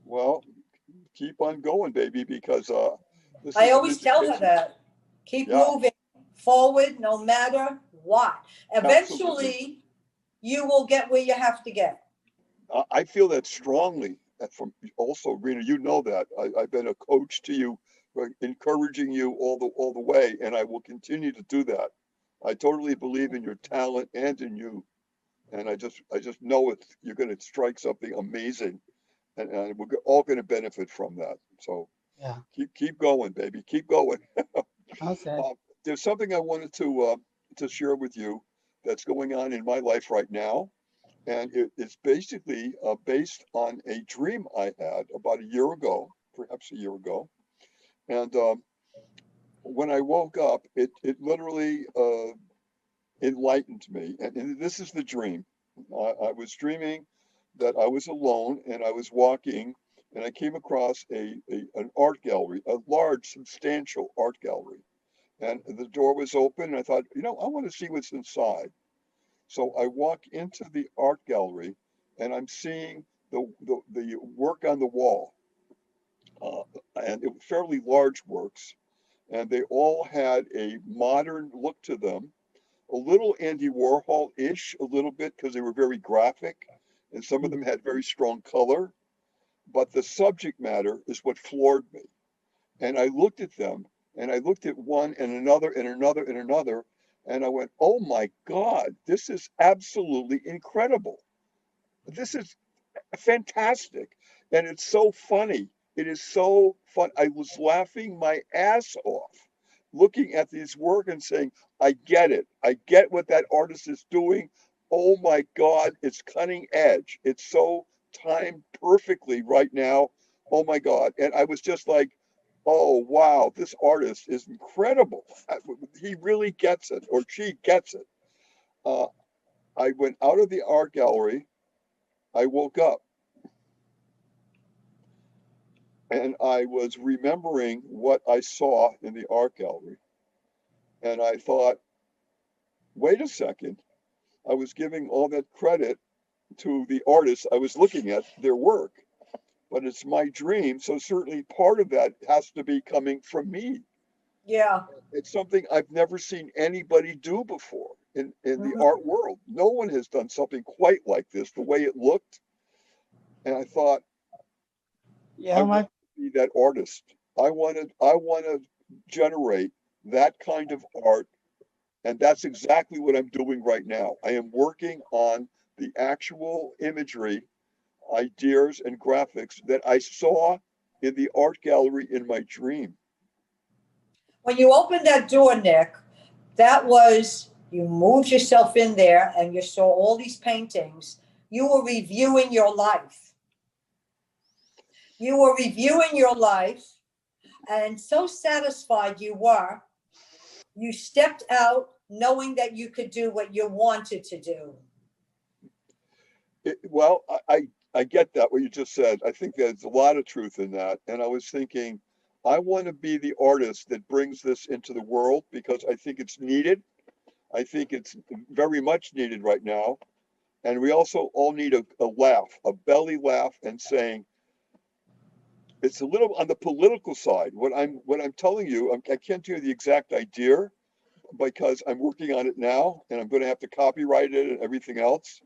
Well, keep on going, baby, because this I is an always tell her indication. that. Keep Yeah, moving forward no matter what. absolutely. Eventually, you will get where you have to get. I feel that strongly. That from also, Rena, you know that I've been a coach to you, encouraging you all the way, and I will continue to do that. I totally believe in your talent and in you, and I just know it. You're going to strike something amazing, and we're all going to benefit from that. So Yeah. keep going, baby. Keep going. Okay. There's something I wanted to share with you that's going on in my life right now, and it's basically based on a dream I had about a year ago, perhaps a year ago. And when I woke up, it literally enlightened me. And this is the dream. I was dreaming that I was alone and I was walking, and I came across an art gallery, a large, substantial art gallery. And the door was open, and I thought, I want to see what's inside. So I walk into the art gallery, and I'm seeing the work on the wall, uh, and it was fairly large works, and they all had a modern look to them, a little Andy Warhol-ish, a little bit, because they were very graphic, and some of them had very strong color. But the subject matter is what floored me. And I looked at them, and I looked at one and another and another and another, And I went, oh my God, this is absolutely incredible. This is fantastic. And it's so funny. It is so fun. I was laughing my ass off looking at these work and saying, I get it. I get what that artist is doing. Oh my God, it's cutting edge. It's so timed perfectly right now. Oh my God. And I was just like, oh wow, this artist is incredible. He really gets it, or she gets it. Uh, I went out of the art gallery. I woke up and I was remembering what I saw in the art gallery. And I thought, wait a second, I was giving all that credit to the artists I was looking at their work, but it's my dream. So certainly part of that has to be coming from me. Yeah. It's something I've never seen anybody do before in the Mhm. art world. No one has done something quite like this, the way it looked. And I thought, I Yeah, want my to be that artist. I want to generate that kind of art. And that's exactly what I'm doing right now. I am working on the actual imagery, ideas, and graphics that I saw in the art gallery in my dream. When you opened that door, Nick, that was, you moved yourself in there and you saw all these paintings. You were reviewing your life. You were reviewing your life, and so satisfied you were, you stepped out knowing that you could do what you wanted to do. Well, I get that, what you just said. I think there's a lot of truth in that. And I was thinking, I want to be the artist that brings this into the world because I think it's needed. I think it's very much needed right now. And we also all need a laugh, a belly laugh, and saying, it's a little on the political side. What I'm telling you, I can't tell you the exact idea because I'm working on it now and I'm going to have to copyright it and everything else.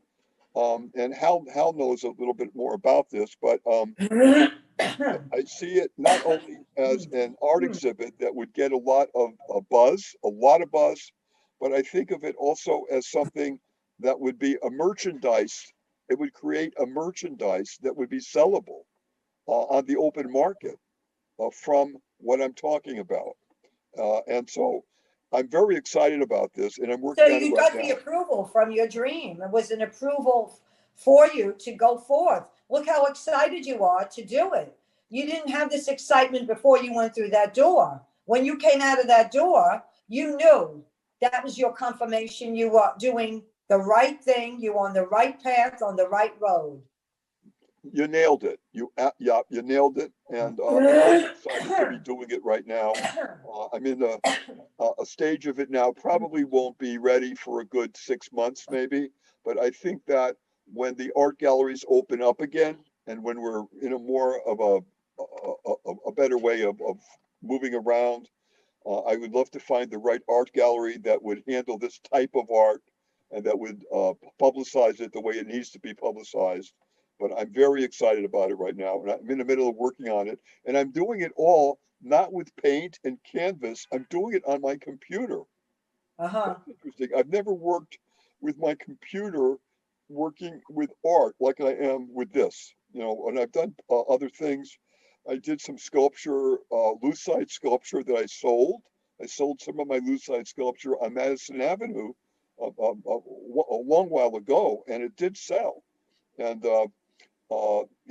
And Hal knows a little bit more about this, but I see it not only as an art exhibit that would get a lot of a lot of buzz, but I think of it also as something that would be a merchandise. It would create a merchandise that would be sellable on the open market from what I'm talking about. And so I'm very excited about this, and I'm So working on it you right got the now. approval from your dream. It was an approval for you to go forth. Look how excited you are to do it. You didn't have this excitement before you went through that door. When you came out of that door, you knew that was your confirmation you were doing the right thing. You were on the right path, on the right road. You nailed it. Yeah, you nailed it, and I'm very excited to be doing it right now. I'm in a stage of it now. Probably won't be ready for a good 6 months, maybe. But I think that when the art galleries open up again, and when we're in a more of a better way of moving around, I would love to find the right art gallery that would handle this type of art and that would publicize it the way it needs to be publicized. But I'm very excited about it right now, and I'm in the middle of working on it. And I'm doing it all not with paint and canvas. I'm doing it on my computer. Uh-huh. That's interesting. I've never worked with my computer working with art like I am with this. And I've done other things. I did some sculpture, lucite sculpture that I sold. I sold some of my lucite sculpture on Madison Avenue a long while ago, and it did sell. And uh,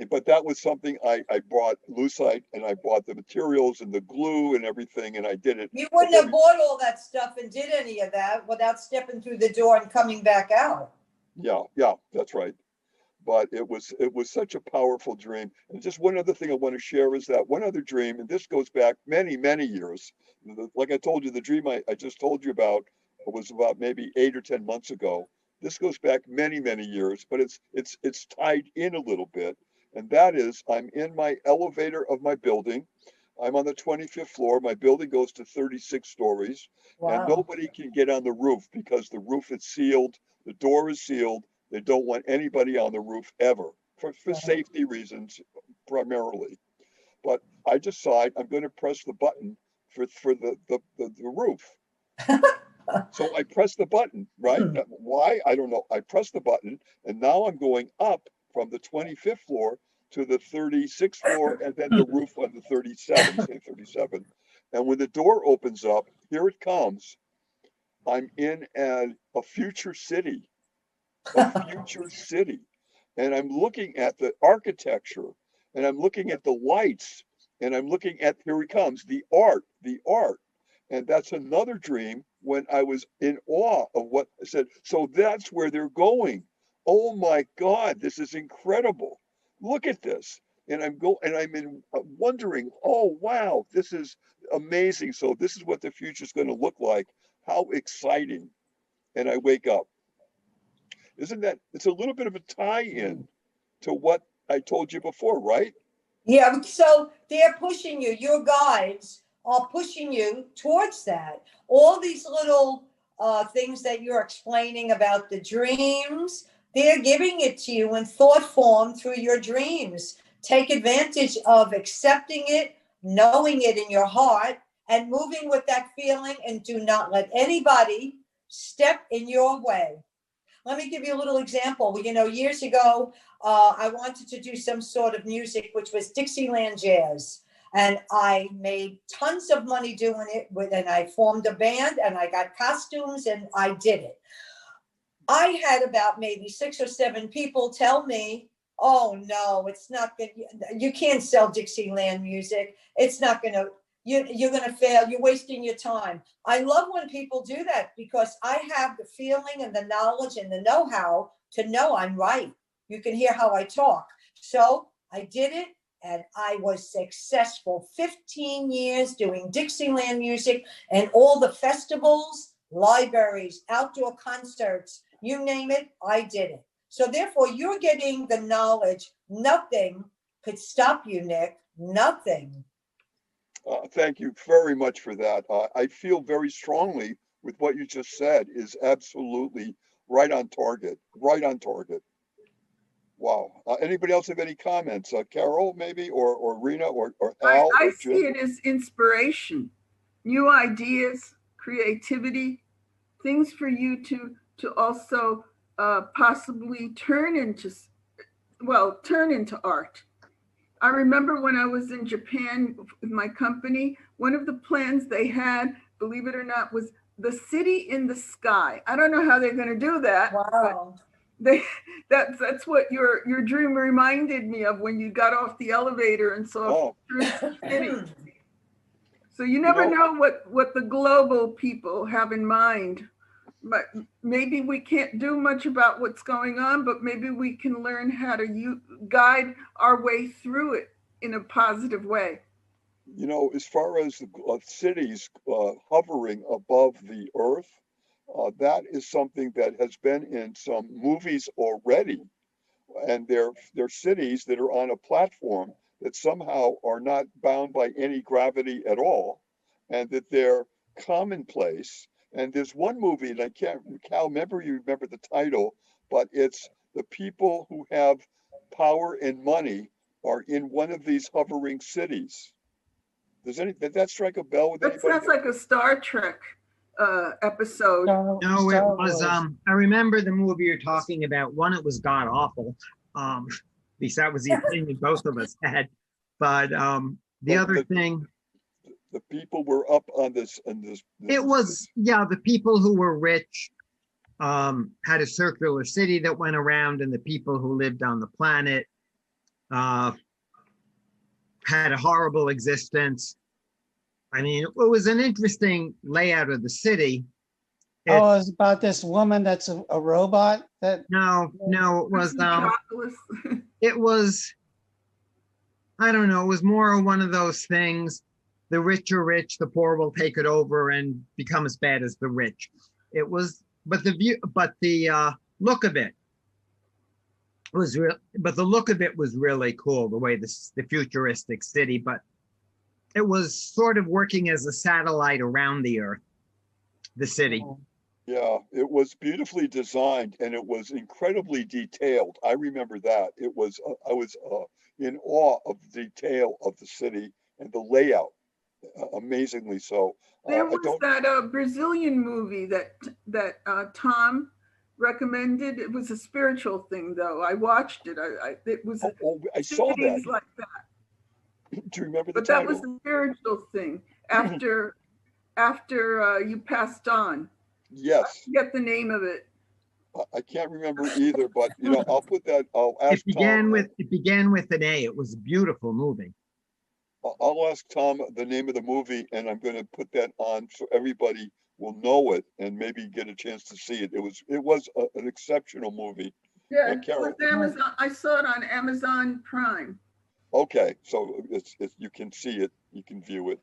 but that was something I bought lucite, and I bought the materials and the glue and everything, and I did it You a wouldn't have very bought all that stuff and did any of that without stepping through the door and coming back out. yeah, that's right. But it was such a powerful dream. And just one other thing I want to share is that one other dream, and this goes back many years. Like I told you, the dream I just told you about was about maybe 8 or 10 months ago. This goes back many years, but it's tied in a little bit. And that is, I'm in my elevator of my building. I'm on the 25th floor. My building goes to 36 stories, and Wow. nobody can get on the roof because the roof is sealed. The door is sealed. They don't want anybody on the roof ever for Right. safety reasons primarily. But I decide I'm going to press the button for the roof. So I press the button, right? Why? I don't know. I press the button, and now I'm going up from the 25th floor to the 36th floor, and then the roof on the 37, say 37. And when the door opens up, here it comes. I'm in a future city, a future city. And I'm looking at the architecture, and I'm looking at the lights, and I'm looking at, here he comes, the art, the art. And that's another dream when I was in awe of what I said. So that's where they're going. Oh my God, this is incredible. Look at this. And I'm in wondering, oh wow, this is amazing. So this is what the future is going to look like. How exciting. And I wake up. Isn't that, it's a little bit of a tie-in to what I told you before, right? Yeah, so they're pushing you, your guides are pushing you towards that. All these little things that you're explaining about the dreams, they're giving it to you in thought form through your dreams. Take advantage of accepting it, knowing it in your heart, and moving with that feeling, and do not let anybody step in your way. Let me give you a little example. You know, years ago, I wanted to do some sort of music, which was Dixieland jazz. And I made tons of money doing it and I formed a band and I got costumes and I did it. I had about maybe 6 or 7 people tell me, oh no, it's not good. You can't sell Dixieland music. It's not going to, you're going to fail. You're wasting your time. I love when people do that because I have the feeling and the knowledge and the know-how to know I'm right. You can hear how I talk. So I did it and I was successful. 15 years doing Dixieland music and all the festivals, libraries, outdoor concerts, you name it, I did it. So therefore, you're getting the knowledge. Nothing could stop you, Nick. Nothing. Thank you very much for that. I feel very strongly with what you just said is absolutely right on target, right on target. Wow. Anybody else have any comments? Carol, maybe, or Rena, or Al, I or see Jim? it as inspiration, new ideas, creativity, things for you to also possibly turn into art. I remember when I was in Japan with my company, one of the plans they had, believe it or not, was the city in the sky. I don't know how they're going to do that, but Wow. they that's what your dream reminded me of when you got off the elevator and saw a Oh, futuristic city. So you you never know, know what the global people have in mind. But maybe we can't do much about what's going on, but maybe we can learn how to guide our way through it in a positive way. as far as the cities hovering above the earth, that is something that has been in some movies already. And they're cities that are on a platform that somehow are not bound by any gravity at all, and that they're commonplace. And there's one movie, and I can't, Cal, remember you remember the title, but it's the people who have power and money are in one of these hovering cities. Did that strike a bell with That anybody? sounds like a Star Trek episode. No, it Star was, Wars. I remember the movie you're talking about. One, it was god awful. At least that was the opinion both of us had. But the But other thing, the people were up on this, it was, yeah, the people who were rich had a circular city that went around, and the people who lived on the planet had a horrible existence. I mean, it was an interesting layout of the city. Oh, it's about this woman that's a robot that No, it was Metropolis. it was, I don't know, it was more one of those things. The rich are rich, the poor will take it over and become as bad as the rich. It was, but the look of it was real, but the look of it was really cool, the way the futuristic city, but it was sort of working as a satellite around the earth, the city. Yeah, it was beautifully designed and it was incredibly detailed. I remember that. I was in awe of the detail of the city and the layout. amazingly so. There I was don't, that Brazilian movie that Tom recommended. It was a spiritual thing, though. I watched it. It was I saw that. series like that, Do you remember the but that was title? a spiritual thing. After you passed on, Yes, get the name of it. I can't remember either, but you know, I'll put that, I'll ask Tom. It began with an A. It was a beautiful movie. I'll ask Tom the name of the movie, and I'm going to put that on so everybody will know it and maybe get a chance to see it. It was an exceptional movie. Yeah, it Carol. was Amazon. I saw it on Amazon Prime. Okay, so it's you can see it, you can view it.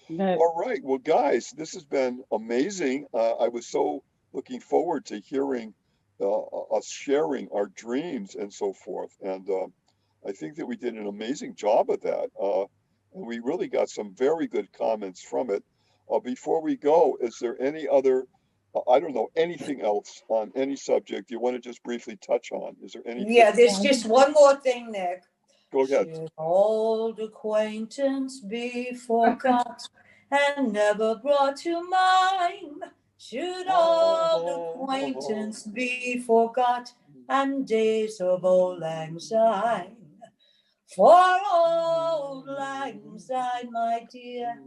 That- All right, well, guys, this has been amazing. I was so looking forward to hearing us sharing our dreams and so forth, and I think that we did an amazing job of that. And we really got some very good comments from it. Before we go, is there any other, I don't know, anything else on any subject you want to just briefly touch on? Is there anything? Yeah, there's just one more thing, Nick. Go ahead. Should old acquaintance be forgot and never brought to mind? Should old acquaintance be forgot and days of old lang syne? For old lang syne, my dear,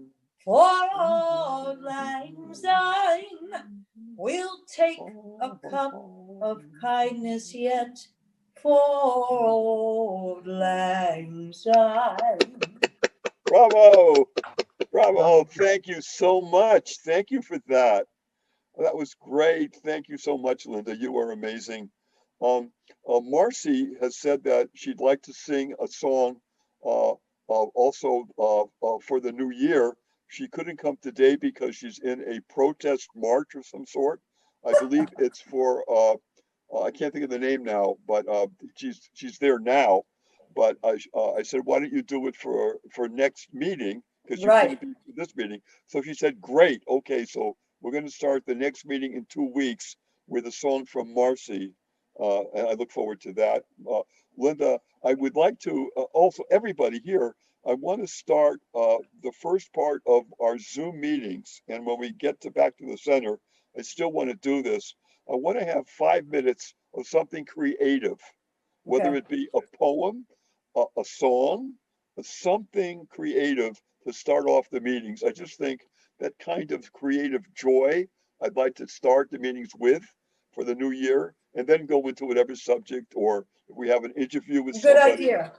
for old lang syne, we'll take a cup of kindness yet for old lang syne. Bravo! Bravo! Thank you so much. Thank you for that. That was great. Thank you so much, Linda. You are amazing. Marcy has said that she'd like to sing a song also for the new year. She couldn't come today because she's in a protest march of some sort. I believe it's for, I can't think of the name now, but she's there now. But I said, why don't you do it for next meeting? Because you couldn't be for this meeting. So she said, great. Okay, so we're going to start the next meeting in 2 weeks with a song from Marcy. And I look forward to that. Linda, I would like to also, everybody here, I want to start the first part of our Zoom meetings. And when we get back to the center, I still want to do this. I want to have 5 minutes of something creative, whether it be a poem, a song, something creative to start off the meetings. I just think that kind of creative joy I'd like to start the meetings with for the new year, and then go into whatever subject, or if we have an interview with Good somebody. idea.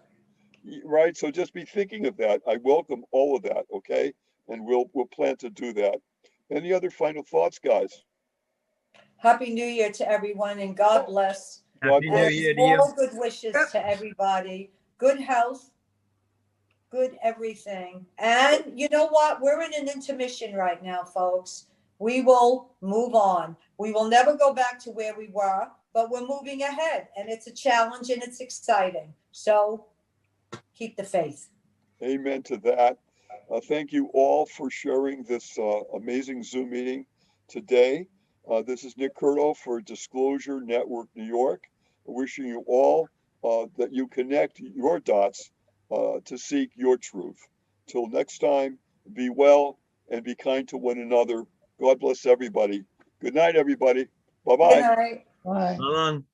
Right, so just be thinking of that. I welcome all of that, okay? And we'll plan to do that. Any other final thoughts, guys? Happy New Year to everyone and God bless. God Happy New bless. Year to you. All good wishes to everybody. Good health, good everything. And you know what? We're in an intermission right now, folks. We will move on. We will never go back to where we were, but we're moving ahead, and it's a challenge and it's exciting. So keep the faith. Amen to that. Thank you all for sharing this amazing Zoom meeting today. This is Nick Curto for Disclosure Network New York. Wishing you all that you connect your dots to seek your truth. Till next time, be well and be kind to one another. God bless everybody. Good night, everybody. Bye-bye. Good night. Bye. So long.